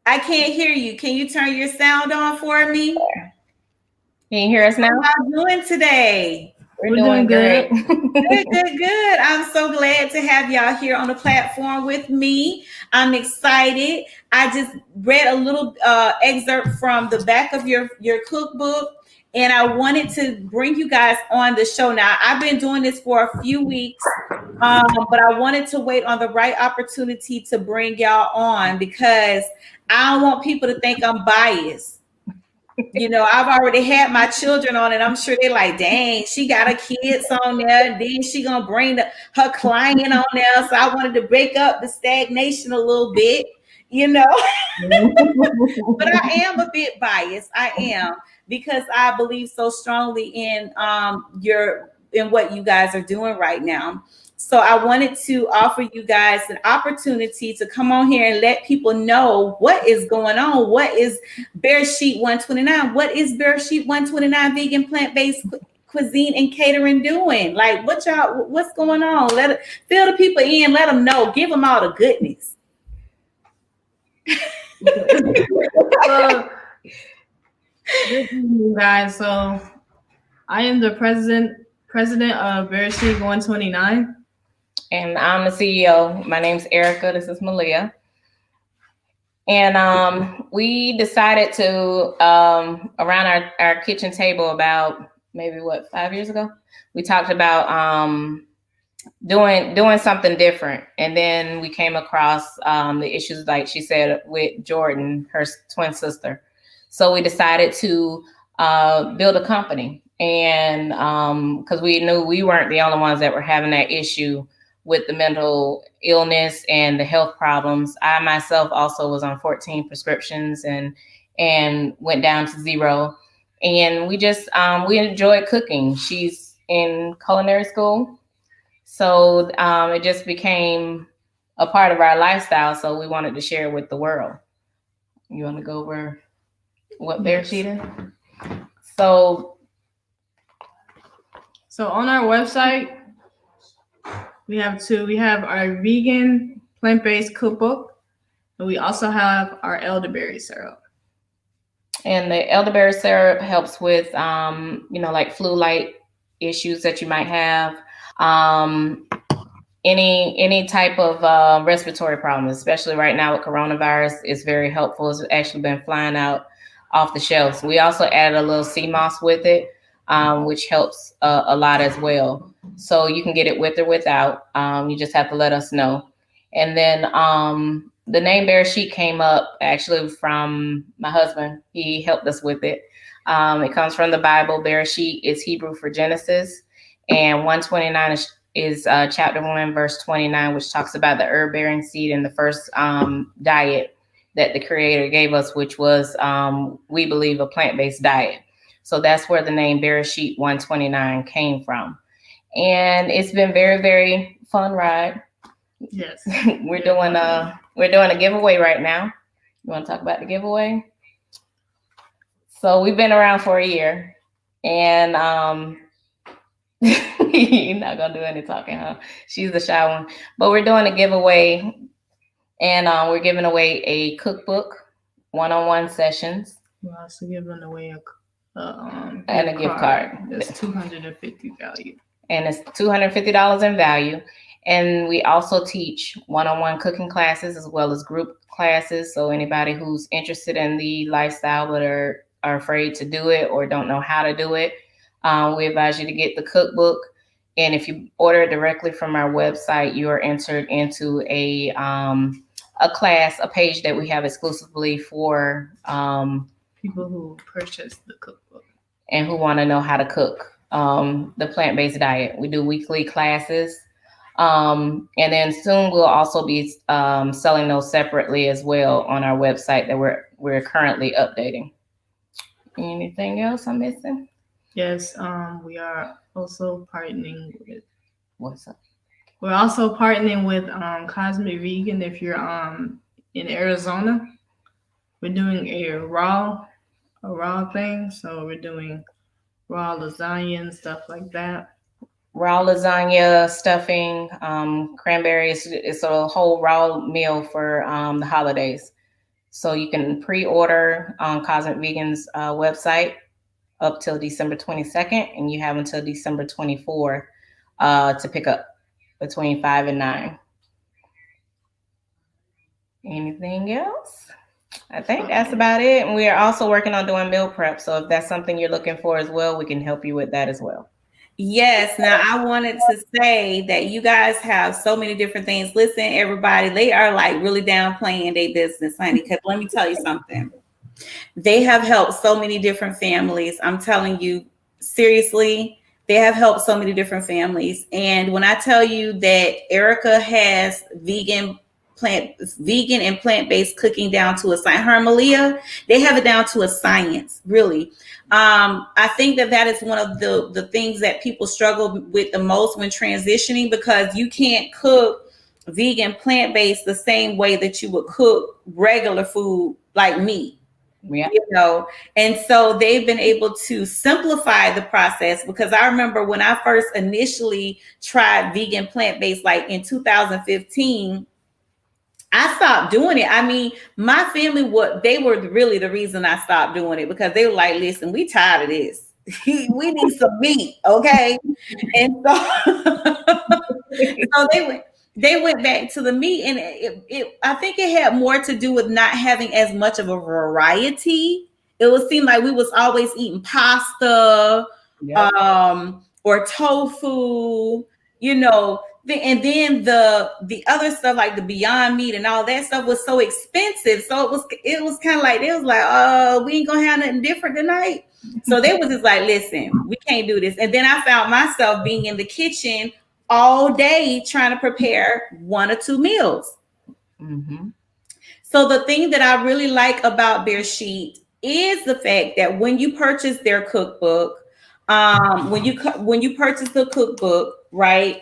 I can't hear you. Can you turn your sound on for me? Can you hear us now? How are you doing today? We're doing good. Good. I'm so glad to have y'all here on the platform with me. I'm excited. I just read a little excerpt from the back of your cookbook, and I wanted to bring you guys on the show. Now, I've been doing this for a few weeks, but I wanted to wait on the right opportunity to bring y'all on because I don't want people to think I'm biased. You know, I've already had my children on, and I'm sure they're like, dang, she got her kids on there, and then she gonna bring her client on there. So I wanted to break up the stagnation a little bit, you know. But I am a bit biased. I am, because I believe so strongly in what you guys are doing right now. So I wanted to offer you guys an opportunity to come on here and let people know what is going on. What is Bear Sheet 129? What is Bear Sheet 129 vegan plant-based cuisine and catering doing? Like, what's going on? Fill the people in, let them know, give them all the goodness. Good evening, guys. So I am the president of Bear Sheet 129. And I'm the CEO. My name's Erica. This is Malia. And we decided to, around our kitchen table about maybe 5 years ago, we talked about doing something different. And then we came across the issues, like she said, with Jordan, her twin sister. So we decided to build a company. And because we knew we weren't the only ones that were having that issue with the mental illness and the health problems. I myself also was on 14 prescriptions, and and went down to 0. And we just, we enjoyed cooking. She's in culinary school. So it just became a part of our lifestyle. So we wanted to share it with the world. You want to go over what Bereshit is? So on our website, we have our vegan plant-based cookbook, and we also have our elderberry syrup. And the elderberry syrup helps with, like flu-like issues that you might have. Any type of respiratory problems, especially right now with coronavirus, is very helpful. It's actually been flying out off the shelves. We also added a little sea moss with it, which helps a lot as well. So you can get it with or without. You just have to let us know. And then the name Bereshit came up actually from my husband. He helped us with it. It comes from the Bible. Bereshit is Hebrew for Genesis, and 129 is chapter 1, verse 29, which talks about the herb-bearing seed and the first diet that the Creator gave us, which was, we believe, a plant-based diet. So that's where the name Bereshit 129 came from. And it's been very, very fun ride. Yes. We're doing a giveaway right now. You want to talk about the giveaway? So we've been around for a year, and you're not gonna do any talking, huh? She's the shy one. But we're doing a giveaway, and we're giving away a cookbook, one-on-one sessions. We're also giving away a gift card. That's $250 value. And it's $250 in value. And we also teach one-on-one cooking classes as well as group classes. So anybody who's interested in the lifestyle but are afraid to do it or don't know how to do it, we advise you to get the cookbook. And if you order it directly from our website, you are entered into a class, a page that we have exclusively for people who purchase the cookbook and who want to know how to cook the plant-based diet. We do weekly classes. And then soon we'll also be selling those separately as well on our website that we're currently updating. Anything else I'm missing? Yes, we are also partnering with. What's up? We're also partnering with Cosmic Vegan. If you're in Arizona, we're doing a raw thing. So we're doing raw lasagna and stuff like that. Raw lasagna, stuffing, cranberries. It's a whole raw meal for the holidays. So you can pre-order on Cosmic Vegan's website up till December 22nd, and you have until December 24th to pick up between 5 and 9. Anything else? I think that's about it. And we are also working on doing meal prep. So if that's something you're looking for as well, we can help you with that as well. Yes. Now, I wanted to say that you guys have so many different things. Listen, everybody, they are like really downplaying their business, honey, because let me tell you something. They have helped so many different families. I'm telling you, seriously, they have helped so many different families. And when I tell you that Erica has vegan and plant-based cooking down to a science, her and Malia, they have it down to a science, really. I think that is one of the things that people struggle with the most when transitioning, because you can't cook vegan plant-based the same way that you would cook regular food like meat. Yeah. And so they've been able to simplify the process, because I remember when I first initially tried vegan plant-based, like in 2015, I stopped doing it. I mean, my family, they were really the reason I stopped doing it, because they were like, listen, we tired of this. We need some meat. Okay. And so they went back to the meat, and I think it had more to do with not having as much of a variety. It would seem like we was always eating pasta, or tofu, and then the other stuff like the Beyond Meat and all that stuff was so expensive. So it was kind of like, they was like, oh, we ain't gonna have nothing different tonight. So they was just like, listen, we can't do this. And then I found myself being in the kitchen all day trying to prepare 1 or 2 meals. Mm-hmm. So the thing that I really like about Bereshit is the fact that when you purchase their cookbook, when you purchase the cookbook, right?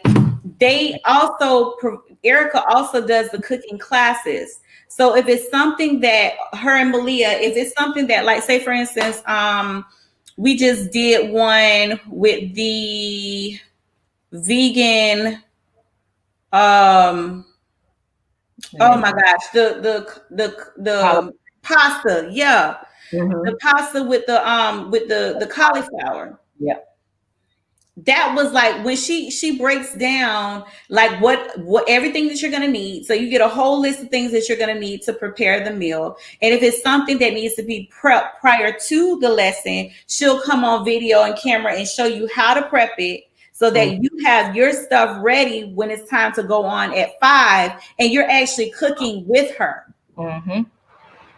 They also, Erica also does the cooking classes. So if it's something that her and Malia, if it's something that, like, say for instance, we just did one with the vegan, oh my gosh, the pasta, yeah. The pasta with the cauliflower. Yeah. That was like when she breaks down like what everything that you're gonna need. So you get a whole list of things that you're gonna need to prepare the meal. And if it's something that needs to be prepped prior to the lesson, she'll come on video and camera and show you how to prep it so that you have your stuff ready when it's time to go on at 5 and you're actually cooking with her.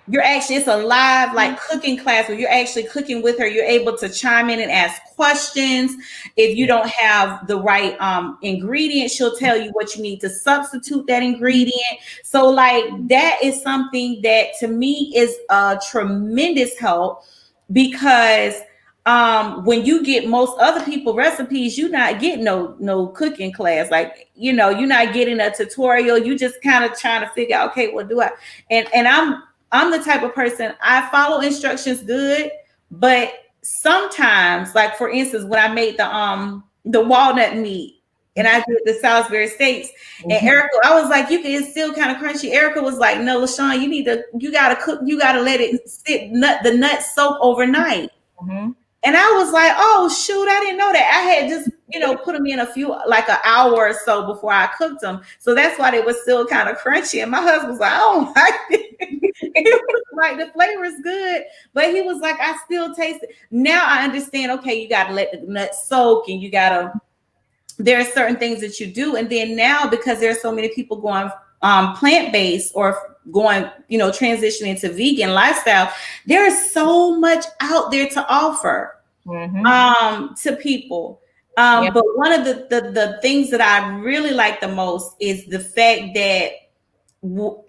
It's a live like cooking class where you're actually cooking with her. You're able to chime in and ask questions. If you don't have the right ingredient, she'll tell you what you need to substitute that ingredient. So like that is something that to me is a tremendous help, because when you get most other people recipes, you're not getting no cooking class. Like, you're not getting a tutorial. You just kind of trying to figure out, okay, what do I, and I'm the type of person, I follow instructions good, but sometimes, like for instance, when I made the walnut meat and I did the Salisbury steaks, and Erica, I was like, it's still kind of crunchy. Erica was like, no, LaShawn, you gotta cook, you gotta let it sit, the nuts soak overnight. And I was like, oh shoot, I didn't know that. I had just, put them in like an hour or so before I cooked them. So that's why they were still kind of crunchy. And my husband was like, oh my He was like, the flavor is good, but he was like, I still taste it. Now I understand, okay, you got to let the nuts soak, and there are certain things that you do. And then now, because there's so many people going plant-based or going, transitioning to vegan lifestyle, there is so much out there to offer to people. But one of the things that I really like the most is the fact that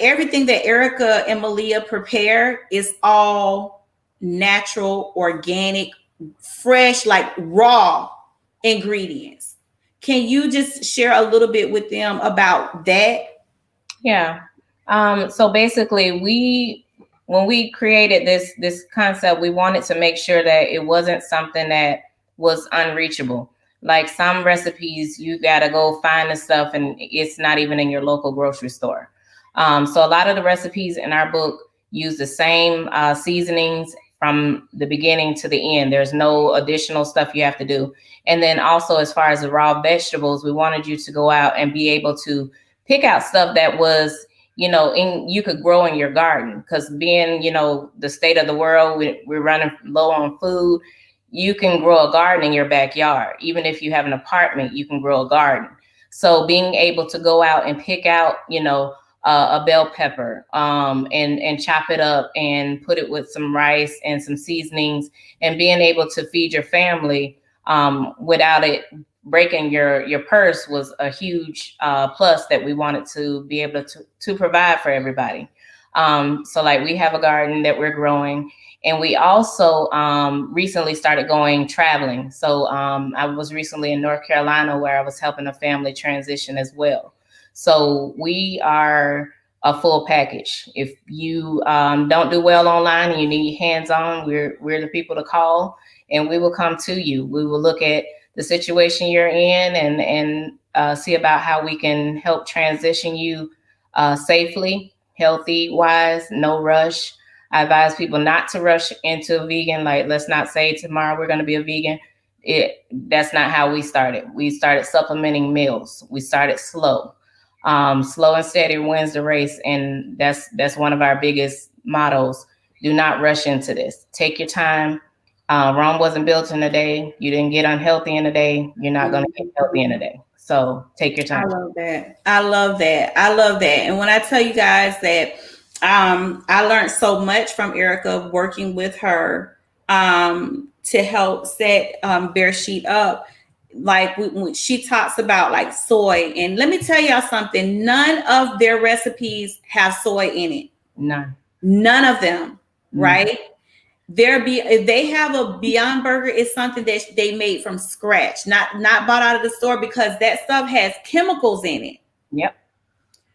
everything that Erica and Malia prepare is all natural, organic, fresh, like raw ingredients. Can you just share a little bit with them about that? Yeah. So basically, when we created this concept, we wanted to make sure that it wasn't something that was unreachable. Like some recipes, you got to go find the stuff and it's not even in your local grocery store. So a lot of the recipes in our book use the same seasonings from the beginning to the end. There's no additional stuff you have to do. And then also, as far as the raw vegetables, we wanted you to go out and be able to pick out stuff that was, you could grow in your garden. Because being, the state of the world, we're running low on food. You can grow a garden in your backyard. Even if you have an apartment, you can grow a garden. So being able to go out and pick out, a bell pepper and chop it up and put it with some rice and some seasonings, and being able to feed your family without it breaking your purse was a huge plus that we wanted to be able to provide for everybody. So like we have a garden that we're growing, and we also recently started going traveling. So I was recently in North Carolina where I was helping a family transition as well. So we are a full package. If you don't do well online and you need hands-on, we're the people to call, and we will come to you. We will look at the situation you're in and see about how we can help transition you safely, healthy wise, no rush. I advise people not to rush into a vegan. Like, let's not say tomorrow we're going to be a vegan. That's not how we started. We started supplementing meals. We started slow. Slow and steady wins the race. And that's one of our biggest mottos. Do not rush into this. Take your time. Rome wasn't built in a day. You didn't get unhealthy in a day. You're not going to get healthy in a day. So take your time. I love that. I love that. I love that. And when I tell you guys that I learned so much from Erica working with her to help set Bear Sheet up. Like when she talks about like soy, and let me tell y'all something, none of their recipes have soy in it. None. None of them, right? if they have a Beyond Burger, it's something that they made from scratch, not bought out of the store, because that stuff has chemicals in it. Yep.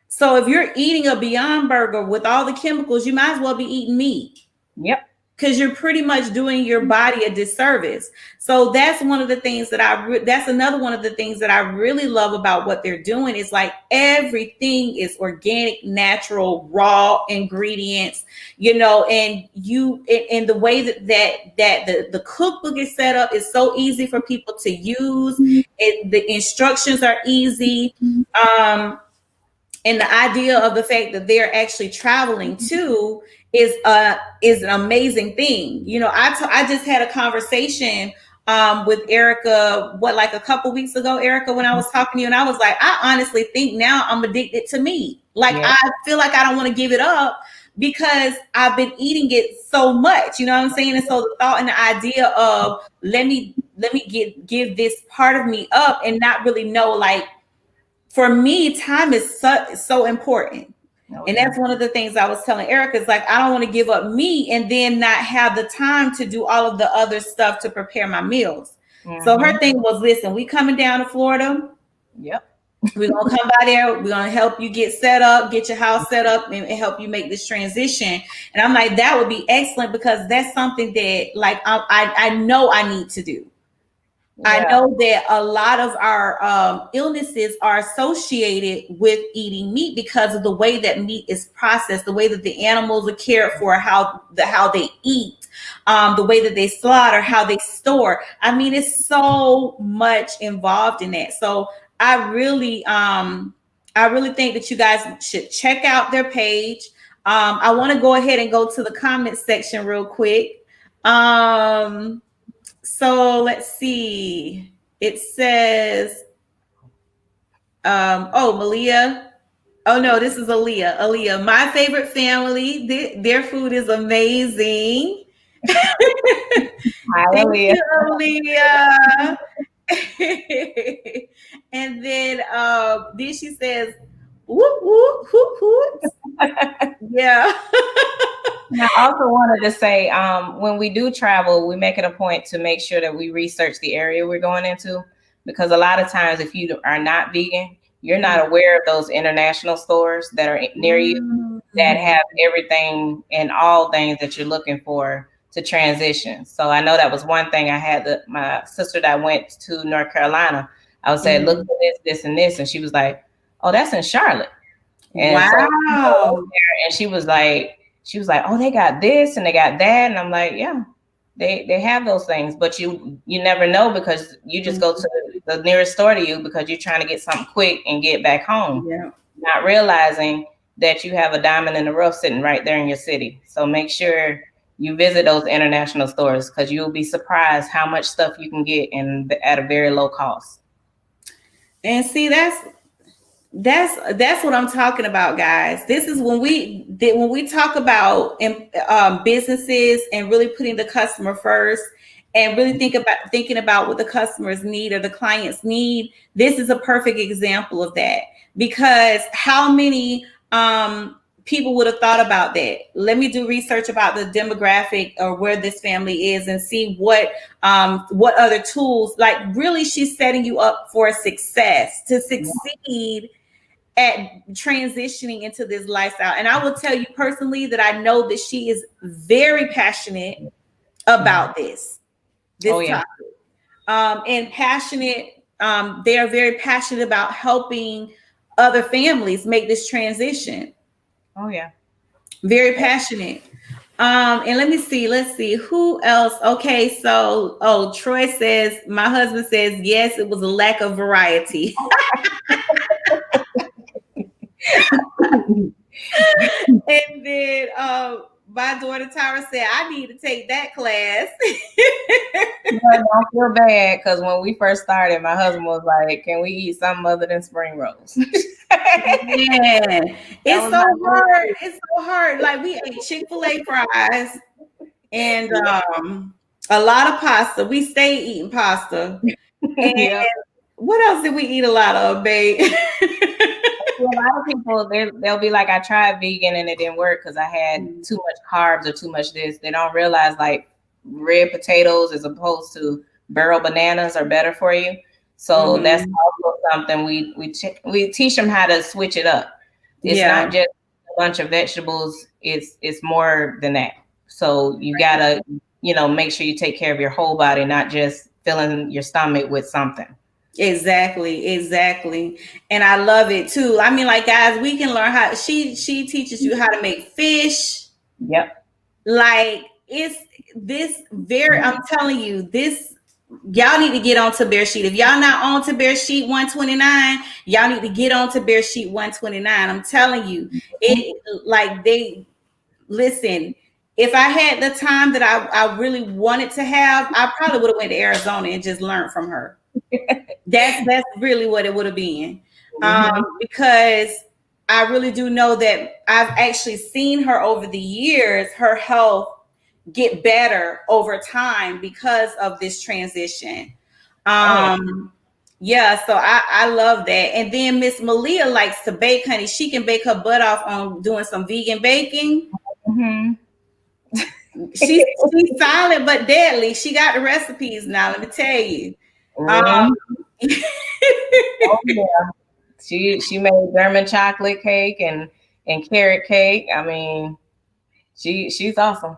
So if you're eating a Beyond Burger with all the chemicals, you might as well be eating meat. Yep. Because you're pretty much doing your body a disservice. So that's one of the things that that's another one of the things that I really love about what they're doing. Is like everything is organic, natural, raw ingredients, you know, and the way that the cookbook is set up is so easy for people to use. The instructions are easy. And the idea of the fact that they're actually traveling too is an amazing thing. You know, I just had a conversation with Erica, like a couple weeks ago, Erica, when I was talking to you, and I was like, I honestly think now I'm addicted to meat. Like, I feel like I don't want to give it up because I've been eating it so much, you know what I'm saying? And so the thought and the idea of let me give this part of me up and not really know, like, for me, time is so important. And that's one of the things I was telling Erica, is like, I don't want to give up meat and then not have the time to do all of the other stuff to prepare my meals. So her thing was, listen, we coming down to Florida. Yep. We're going to come by there. We're going to help you get set up, get your house set up, and help you make this transition. And I'm like, that would be excellent, because that's something that, like, I know I need to do. Yeah. I know that a lot of our illnesses are associated with eating meat because of the way that meat is processed, the way that the animals are cared for, how they eat, the way that they slaughter, how they store. I mean, it's so much involved in that. So I really think that you guys should check out their page. I want to go ahead and go to the comment section real quick. So let's see. It says, Malia. Oh no, this is Aaliyah. Aaliyah, my favorite family. Their food is amazing. Hi, Aaliyah. Aaliyah. And then she says, whoop, whoop, whoop, whoop. Yeah. And I also wanted to say, when we do travel, we make it a point to make sure that we research the area we're going into, because a lot of times if you are not vegan, you're not aware of those international stores that are near you that have everything and all things that you're looking for to transition. So I know that was one thing I had my sister that went to North Carolina. I would say, look at this, and this. And she was like, oh, that's in Charlotte. And wow. And she was like, oh, they got this and they got that. And I'm like, yeah, they have those things, but you never know, because you just go to the nearest store to you because you're trying to get something quick and get back home. Yeah. Not realizing that you have a diamond in the rough sitting right there in your city. So make sure you visit those international stores, because you'll be surprised how much stuff you can get at a very low cost. And see, that's what I'm talking about, guys. This is when we talk about businesses and really putting the customer first and really thinking about what the customers need or the clients need. This is a perfect example of that, because how many people would have thought about that? Let me do research about the demographic or where this family is and see what other tools. Like, really, she's setting you up for success, to succeed at transitioning into this lifestyle. And I will tell you personally that I know that she is very passionate about this topic. And passionate. They are very passionate about helping other families make this transition. Oh yeah. Very passionate. And let's see who else. Okay, so Troy says, my husband says, yes, it was a lack of variety. And then my daughter Tyra said, I need to take that class. I feel bad, because when we first started, my husband was like, can we eat something other than spring rolls? Yeah, it's so hard. It's so hard. Like, we ate Chick-fil-A fries and a lot of pasta. We stayed eating pasta. And what else did we eat a lot of, babe? A lot of people people, they'll be like, I tried vegan and it didn't work because I had too much carbs or too much this. They don't realize like red potatoes as opposed to burro bananas are better for you. So that's also something we teach them how to switch it up. It's not just a bunch of vegetables. It's more than that. So you gotta, make sure you take care of your whole body, not just filling your stomach with something. Exactly. And I love it too. I mean, like, guys, we can learn how she teaches you how to make fish. Yep. Like, it's this I'm telling you, this, y'all need to get onto Bear Sheet. If y'all not on to Bear Sheet 129, y'all need to get on to Bear Sheet 129. I'm telling you, listen, if I had the time that I really wanted to have, I probably would have went to Arizona and just learned from her. That's really what it would have been. Because I really do know that I've actually seen her over the years, her health get better over time because of this transition. Yeah, so I love that. And then Miss Malia likes to bake, honey. She can bake her butt off on doing some vegan baking. She's silent but deadly. She got the recipes now, let me tell you. Oh, yeah. She made German chocolate cake and carrot cake. I mean, she's awesome.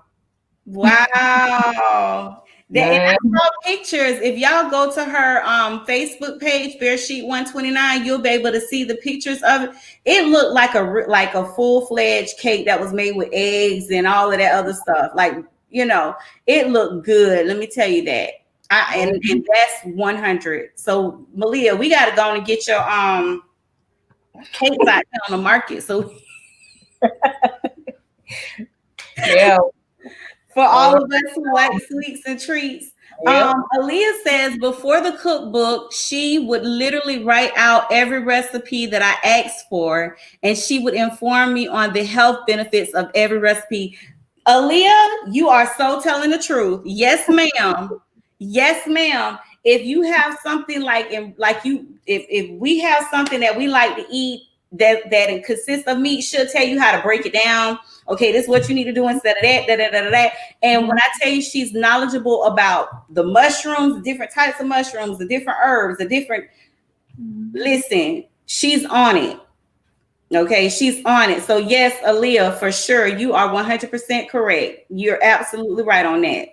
Wow. And I saw pictures. If y'all go to her Facebook page, Bear Sheet 129, you'll be able to see the pictures of it. It looked like a full-fledged cake that was made with eggs and all of that other stuff. Like, it looked good. Let me tell you that. And that's 100. So Malia, we got to go and get your cakes out on the market. So yeah. For all of us who like sweets and treats. Yep. Aaliyah says before the cookbook, she would literally write out every recipe that I asked for, and she would inform me on the health benefits of every recipe. Aaliyah, you are so telling the truth. Yes, ma'am. Yes, ma'am. If you have something if we have something that we like to eat that consists of meat, she'll tell you how to break it down. Okay, this is what you need to do instead of that. And when I tell you she's knowledgeable about the mushrooms, the different types of mushrooms, the different herbs, listen, she's on it. Okay, she's on it. So yes, Aaliyah, for sure, you are 100% correct. You're absolutely right on that.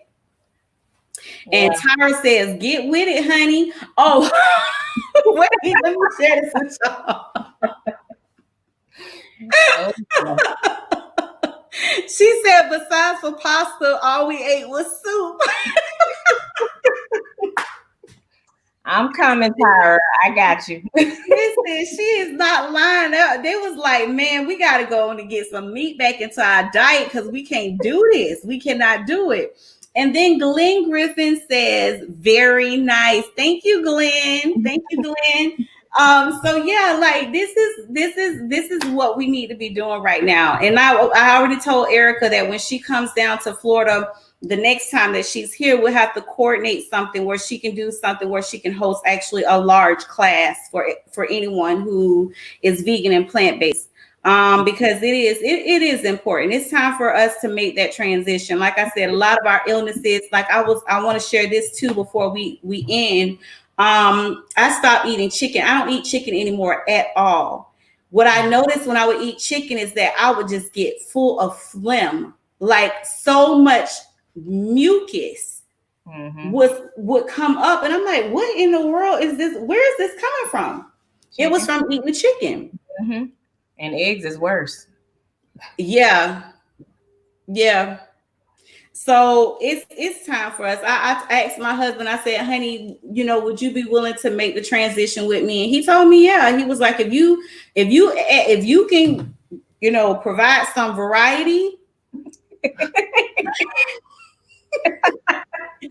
And Tyra says, get with it, honey. Oh, wait, let me share this with y'all. She said, besides for pasta, all we ate was soup. I'm coming, Tyra. I got you. Listen, she is not lying out. They was like, man, we got to go and get some meat back into our diet because we can't do this. We cannot do it. And then Glenn Griffin says, very nice. Thank you, Glenn. Thank you, Glenn. So yeah, like this is what we need to be doing right now. And I already told Erica that when she comes down to Florida, the next time that she's here, we'll have to coordinate something where she can do something where she can host actually a large class for anyone who is vegan and plant-based. Because it is important. It's time for us to make that transition. Like I said, a lot of our illnesses, like I want to share this too before we end. I stopped eating chicken. I don't eat chicken anymore at all. What I noticed when I would eat chicken is that I would just get full of phlegm, like so much mucus would come up. And I'm like, what in the world is this? Where is this coming from? Chicken. It was from eating the chicken. And eggs is worse. Yeah. So it's time for us. I asked my husband, I said, honey, would you be willing to make the transition with me? And he told me, yeah. He was like, if you can, provide some variety, then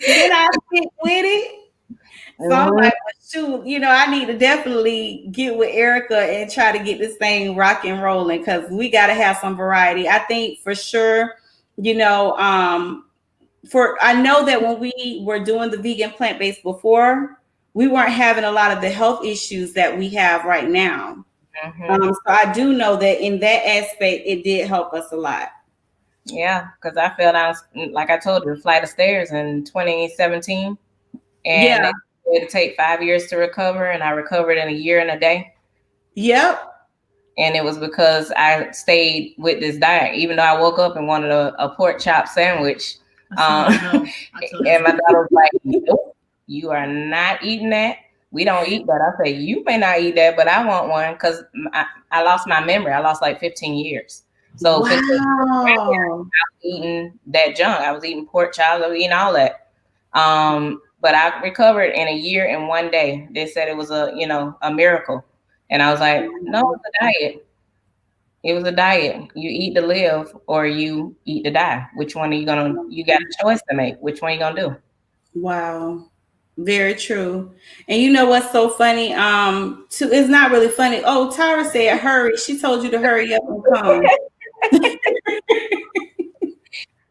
I stick with it. So I'm like, well, shoot, I need to definitely get with Erica and try to get this thing rock and rolling because we got to have some variety. I think for sure, I know that when we were doing the vegan plant-based before, we weren't having a lot of the health issues that we have right now. So I do know that in that aspect, it did help us a lot. Yeah, because I fell down, like I told you, a flight of stairs in 2017. And it would take 5 years to recover, and I recovered in a year and a day. Yep. And it was because I stayed with this diet, even though I woke up and wanted a pork chop sandwich. And my daughter was like, nope, you are not eating that. We don't eat that. I say, you may not eat that, but I want one because I lost my memory. I lost like 15 years. So 15 years, I was eating that junk. I was eating pork chops. I was eating all that. But I recovered in a year and 1 day. They said it was a miracle. And I was like, no, it's a diet. It was a diet. You eat to live or you eat to die. Which one are you you got a choice to make. Which one are you going to do? Wow. Very true. And you know what's so funny? It's not really funny. Oh, Tara said, hurry. She told you to hurry up and come.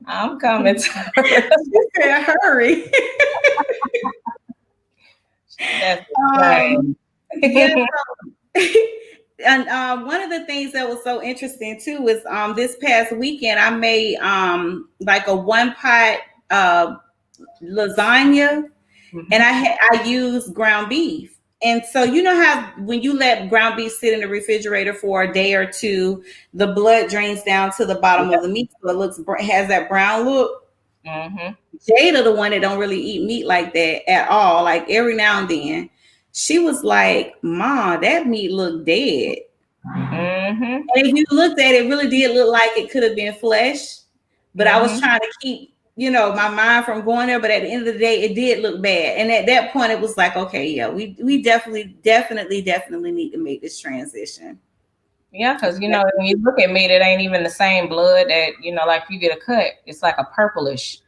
I'm coming. She said, hurry. That's right. And one of the things that was so interesting too was this past weekend I made like a 1-pot lasagna, and I used ground beef. And so you know how when you let ground beef sit in the refrigerator for a day or two, the blood drains down to the bottom of the meat, so it has that brown look. Jada, the one that don't really eat meat like that at all, like every now and then, she was like, "Ma, that meat looked dead." And if you looked at it, it really did look like it could have been flesh. But I was trying to keep, my mind from going there. But at the end of the day, it did look bad. And at that point, it was like, okay, yeah, we definitely need to make this transition. Yeah, because when you look at meat, it ain't even the same blood that like you get a cut. It's like a purplish,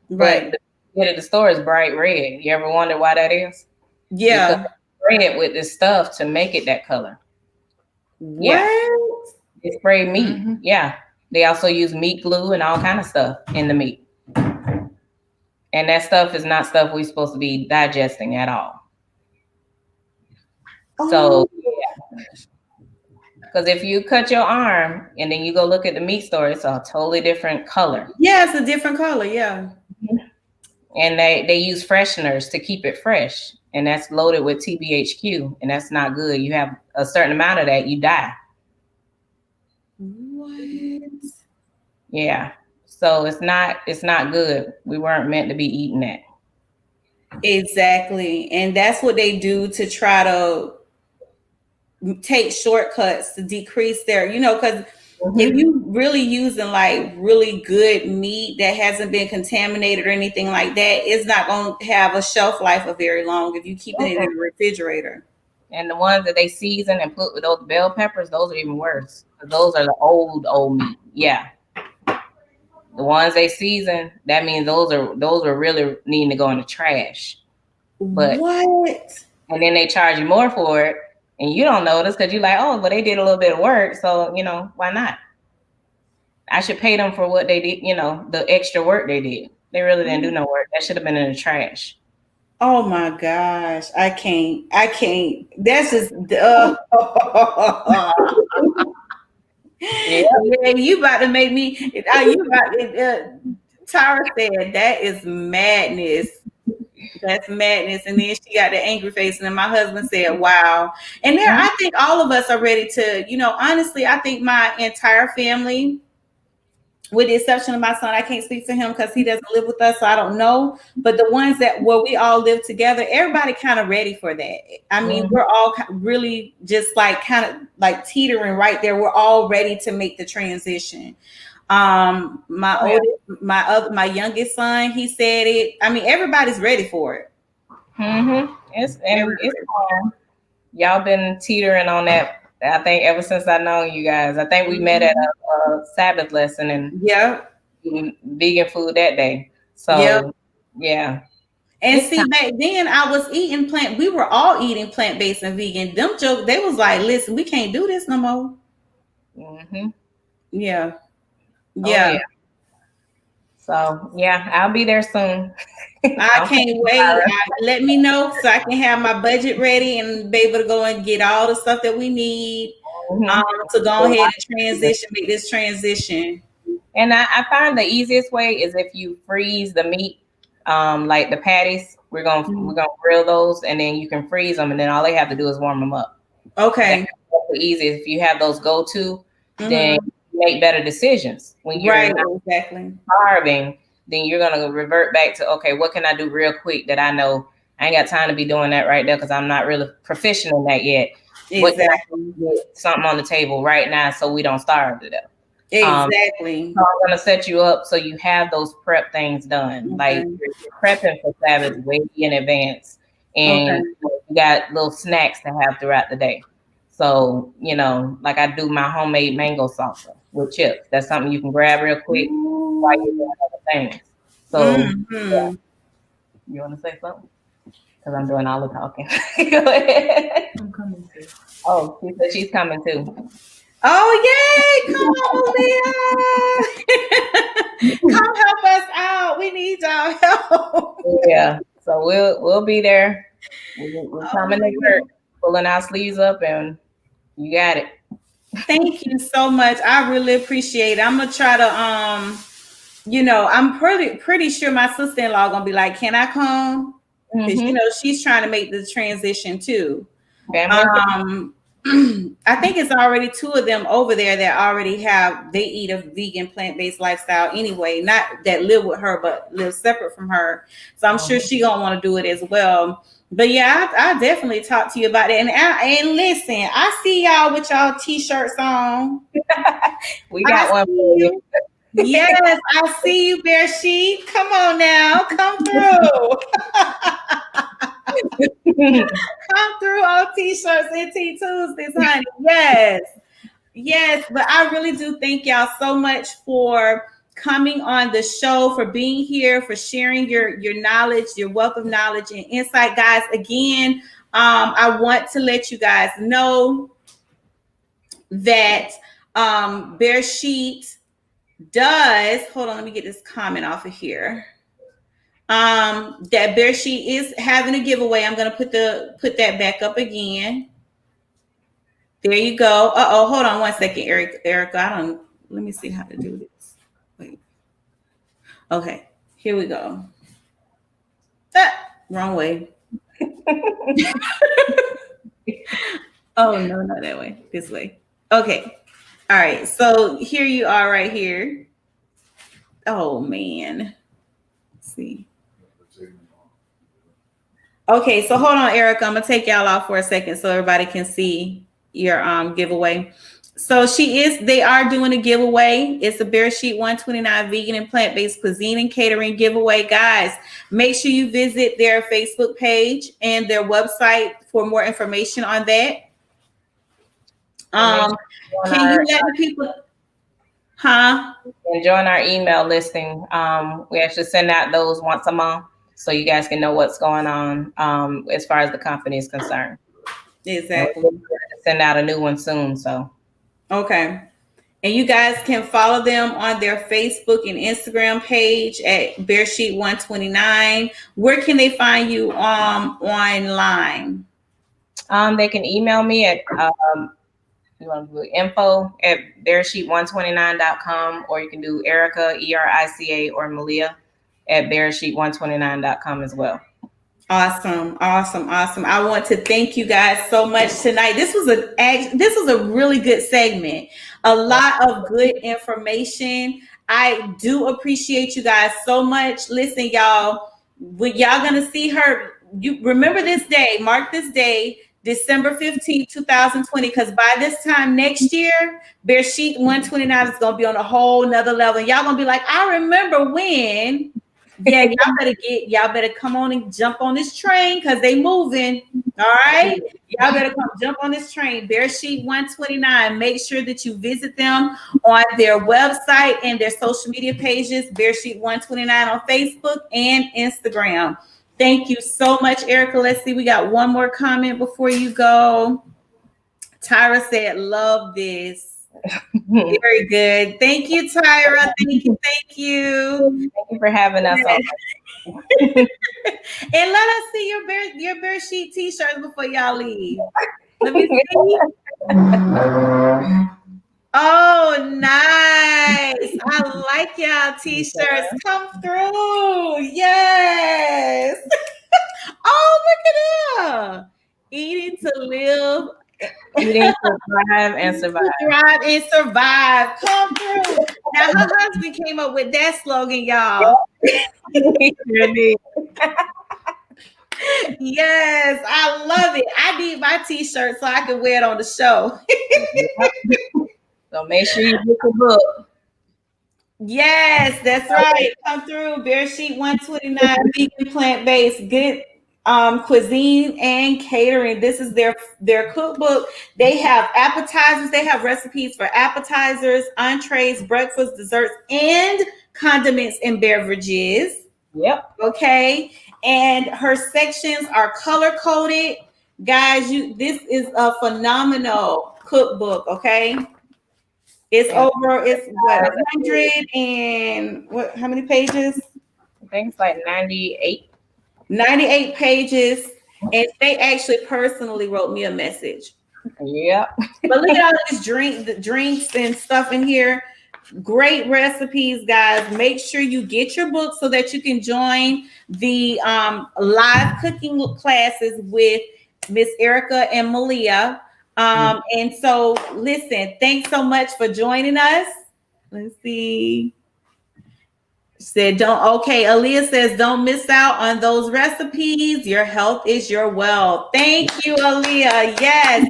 right? But the meat at the store is bright red. You ever wonder why that is? Yeah, because red with this stuff to make it that color. What? Yeah, it's sprayed meat. Yeah, they also use meat glue and all kind of stuff in the meat, and that stuff is not stuff we're supposed to be digesting at all. So, because if you cut your arm and then you go look at the meat store, it's a totally different color. Yeah, it's a different color. Yeah. And they use fresheners to keep it fresh. And that's loaded with TBHQ. And that's not good. You have a certain amount of that, you die. What? Yeah. So it's not good. We weren't meant to be eating that. Exactly. And that's what they do to try to take shortcuts to decrease their, because if you really using like really good meat that hasn't been contaminated or anything like that, it's not going to have a shelf life of very long if you keep it in the refrigerator. And the ones that they season and put with those bell peppers, those are even worse. Those are the old meat. Yeah. The ones they season, that means those are really needing to go in the trash. But what? And then they charge you more for it. And you don't notice because you're like, oh, but they did a little bit of work. So, why not? I should pay them for what they did, the extra work they did. They really didn't do no work. That should have been in the trash. Oh my gosh. I can't. That's just, yeah, you about to make me, Tara said, that is madness. That's madness. And then she got the angry face. And then my husband said, wow. And there, I think all of us are ready to, honestly, I think my entire family, with the exception of my son, I can't speak for him because he doesn't live with us, so I don't know. But the ones where we all live together, everybody kind of ready for that. I mean, we're all really just like kind of like teetering right there. We're all ready to make the transition. My youngest son, he said it. I mean, everybody's ready for it. It's y'all been teetering on that. I think ever since I know you guys. I think we met at a Sabbath lesson and vegan food that day. So yeah. And see, back then I was eating we were all eating plant-based and vegan. Them jokes, they was like, listen, we can't do this no more. Yeah. Yeah. So yeah, I'll be there soon. I can't wait. Let me know so I can have my budget ready and be able to go and get all the stuff that we need. to go ahead and make this transition. And I find the easiest way is if you freeze the meat, like the patties. We're gonna grill those, and then you can freeze them, and then all they have to do is warm them up. Okay, that's the easiest. If you have those go-to, then you make better decisions. When you're exactly starving, then you're gonna revert back to, okay, what can I do real quick that I know I ain't got time to be doing that right there because I'm not really proficient in that yet. Exactly. What can I get something on the table right now so we don't starve to death? Exactly. So I'm gonna set you up so you have those prep things done. Like you're prepping for Sabbath way in advance, and you got little snacks to have throughout the day. So like I do my homemade mango salsa with chips. That's something you can grab real quick while you're doing other things. So yeah. You want to say something? Because I'm doing all the talking. Go ahead. I'm coming too. Oh, she said she's coming too. Oh, yay! Come on, Leah. Come help us out. We need y'all help. Yeah. So we'll be there. We're coming to work, pulling our sleeves up, and you got it. Thank you so much. I really appreciate it. I'm gonna try to I'm pretty sure my sister-in-law gonna be like, "Can I come?" Because she's trying to make the transition too. I think it's already 2 of them over there that they eat a vegan plant-based lifestyle anyway, not that live with her, but live separate from her. So I'm sure she gonna want to do it as well. But yeah, I definitely talk to you about it. And listen, I see y'all with y'all t-shirts on. We got one for you. Yes, I see you, Bear Sheep. Come on now, come through. Come through on T-shirts and Tea Tuesdays, honey. Yes. But I really do thank y'all so much for coming on the show, for being here, for sharing your knowledge, your wealth of knowledge and insight, guys. Again, I want to let you guys know that Bear Sheet does. Hold on, let me get this comment off of here. That Bear Sheet is having a giveaway. I'm gonna put that back up again. There you go. Hold on one second, Erica. Let me see how to do this. Wait. Okay, here we go. Wrong way. Oh no, not that way. This way. Okay. All right. So here you are right here. Oh man. Let's see. Okay, so hold on, Erica. I'm gonna take y'all off for a second so everybody can see your giveaway. So they are doing a giveaway. It's a Bear Sheet 129 vegan and plant-based cuisine and catering giveaway. Guys, make sure you visit their Facebook page and their website for more information on that. Can you let the people and join our email listing? We actually send out those once a month, so you guys can know what's going on as far as the company is concerned. Exactly. We'll send out a new one soon. So okay. And you guys can follow them on their Facebook and Instagram page at Bear Sheet 129. Where can they find you online? They can email me at you want to do info at bearsheet129.com, or you can do Erica, ERICA, or Malia at bearsheet129.com as well. Awesome. I want to thank you guys so much tonight. This was a really good segment. A lot of good information. I do appreciate you guys so much. Listen, y'all, when y'all gonna see her, you remember this day, mark this day, December 15th, 2020, because by this time next year, Bear Sheet 129 is going to be on a whole nother level. And y'all going to be like, I remember when. Yeah, y'all better come on and jump on this train because they moving. All right. Y'all better come jump on this train. Bear Sheet 129. Make sure that you visit them on their website and their social media pages, Bear Sheet 129 on Facebook and Instagram. Thank you so much, Erica. Let's see. We got one more comment before you go. Tyra said, love this. Very good. Thank you, Tyra. Thank you. Thank you for having us on. And let us see your Bear Sheet t-shirts before y'all leave. Let me see. Oh, nice. I like y'all t-shirts. Come through. Yes. Oh, look at him. Eating to live. Eating to thrive and survive. Thrive and survive. Come through. Now, her husband came up with that slogan, y'all. He sure did. Yes, I love it. I need my t-shirt so I can wear it on the show. So make sure you get the book. Yes, that's right. Come through. Bear Sheet 129, vegan, plant-based, good cuisine and catering. This is their cookbook. They have appetizers. They have recipes for appetizers, entrees, breakfast, desserts, and condiments and beverages. Yep. Okay. And her sections are color coded. Guys, this is a phenomenal cookbook. Okay. It's what, 100 and what, how many pages? I think it's like 98. 98 pages. And they actually personally wrote me a message. Yep. But look at all these drinks and stuff in here. Great recipes, guys. Make sure you get your book so that you can join the live cooking classes with Miss Erica and Malia. And so listen, thanks so much for joining us. Let's see. Said Aaliyah says don't miss out on those recipes. Your health is your wealth. Thank you, Aaliyah. Yes.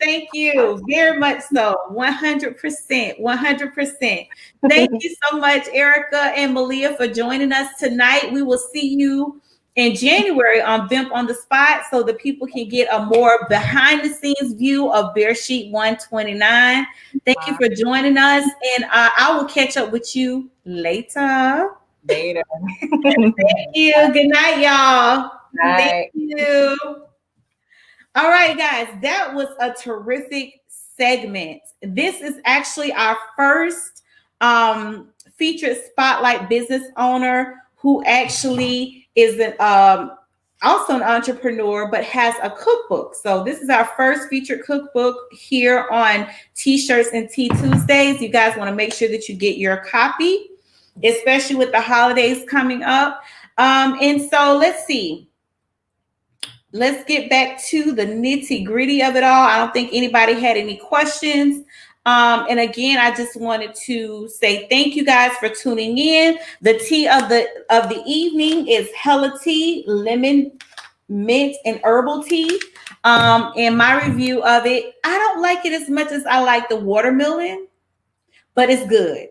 Thank you. Very much so. 100%. Thank you so much, Erica and Malia, for joining us tonight. We will see you in January on BHEMP on the Spot so the people can get a more behind the scenes view of Bear Sheet 129. Thank you for joining us, and I will catch up with you later. Thank you. Good night, y'all. Night. Thank you. All right, guys, that was a terrific segment. This is actually our first featured spotlight business owner who actually is also an entrepreneur, but has a cookbook. So this is our first featured cookbook here on TeeShirtz and Tea Tuesdays. You guys want to make sure that you get your copy, especially with the holidays coming up. And so let's see. Let's get back to the nitty gritty of it all. I don't think anybody had any questions. And again, I just wanted to say thank you guys for tuning in. The tea of the evening is Hella Tea, lemon, mint, and herbal tea. And my review of it, I don't like it as much as I like the watermelon, but it's good.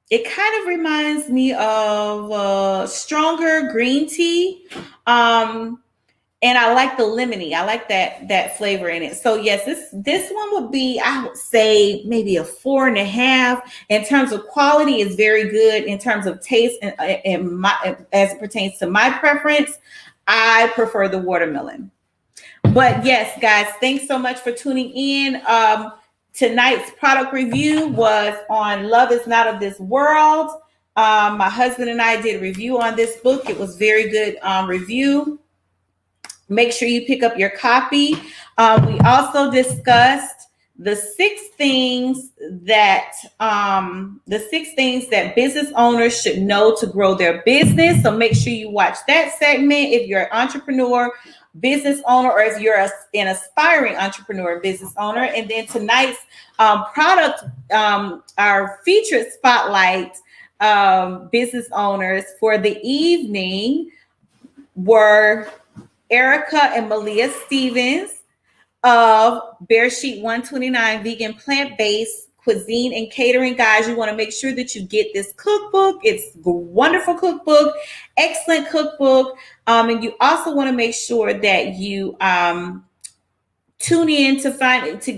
It kind of reminds me of stronger green tea. And I like the lemony. I like that flavor in it. So yes, this one would be, I would say, maybe a 4.5. In terms of quality, is very good. In terms of taste and as it pertains to my preference, I prefer the watermelon. But yes, guys, thanks so much for tuning in. Tonight's product review was on Love Is Not of This World. My husband and I did a review on this book. It was very good review. Make sure you pick up your copy. We also discussed the 6 things that business owners should know to grow their business. So make sure you watch that segment if you're an entrepreneur, business owner, or if you're an aspiring entrepreneur, business owner. And then tonight's product, our featured spotlight business owners for the evening were Erica and Malia Stevens of Bear Sheet 129 Vegan Plant-Based Cuisine and Catering. Guys, you want to make sure that you get this cookbook. It's a wonderful cookbook, excellent cookbook. And you also want to make sure that you tune in to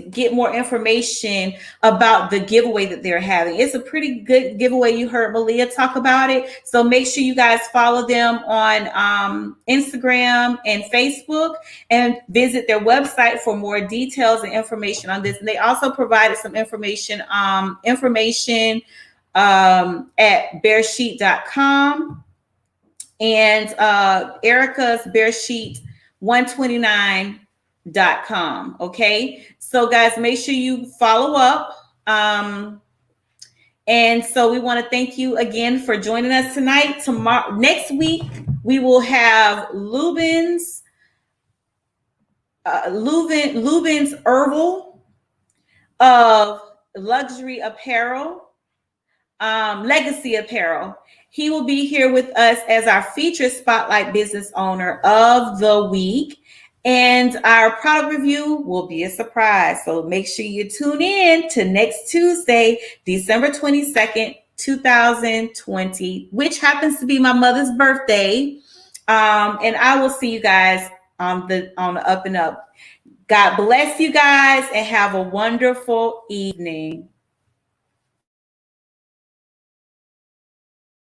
get more information about the giveaway that they're having. It's a pretty good giveaway. You heard Malia talk about it. So make sure you guys follow them on Instagram and Facebook and visit their website for more details and information on this. And they also provided some information at bearsheet.com, and Erica's Bear Sheet 129 Okay, so guys, make sure you follow up. And so we want to thank you again for joining us tonight. Next week, we will have Lubin's Herbal of Luxury Apparel, Legacy Apparel. He will be here with us as our featured spotlight business owner of the week. And our product review will be a surprise. So make sure you tune in to next Tuesday, December 22nd, 2020, which happens to be my mother's birthday. And I will see you guys on the up and up. God bless you guys and have a wonderful evening.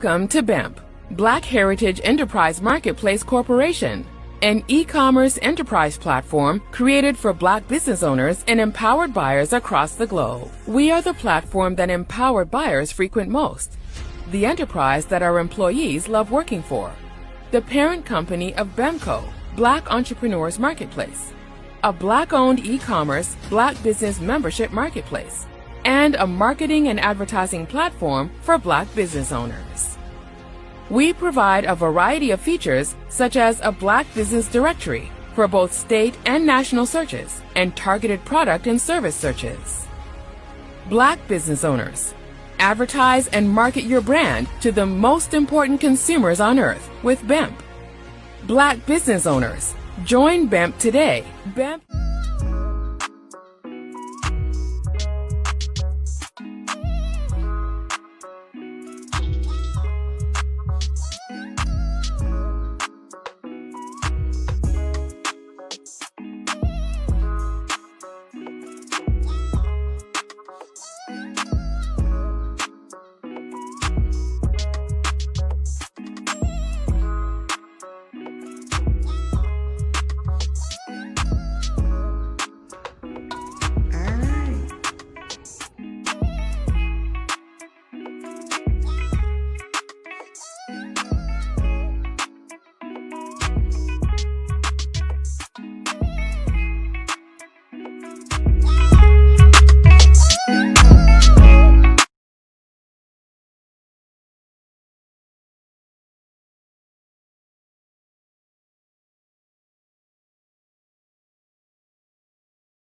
Welcome to BHEMP, Black Heritage Enterprise Marketplace Corporation, an e-commerce enterprise platform created for Black business owners and empowered buyers across the globe. We are the platform that empowered buyers frequent most, the enterprise that our employees love working for, the parent company of BHEMCO, Black Entrepreneurs Marketplace, a Black-owned e-commerce Black business membership marketplace, and a marketing and advertising platform for Black business owners. We provide a variety of features such as a Black business directory for both state and national searches and targeted product and service searches. Black business owners, advertise and market your brand to the most important consumers on earth with BHEMP. Black business owners, join BHEMP today. BHEMP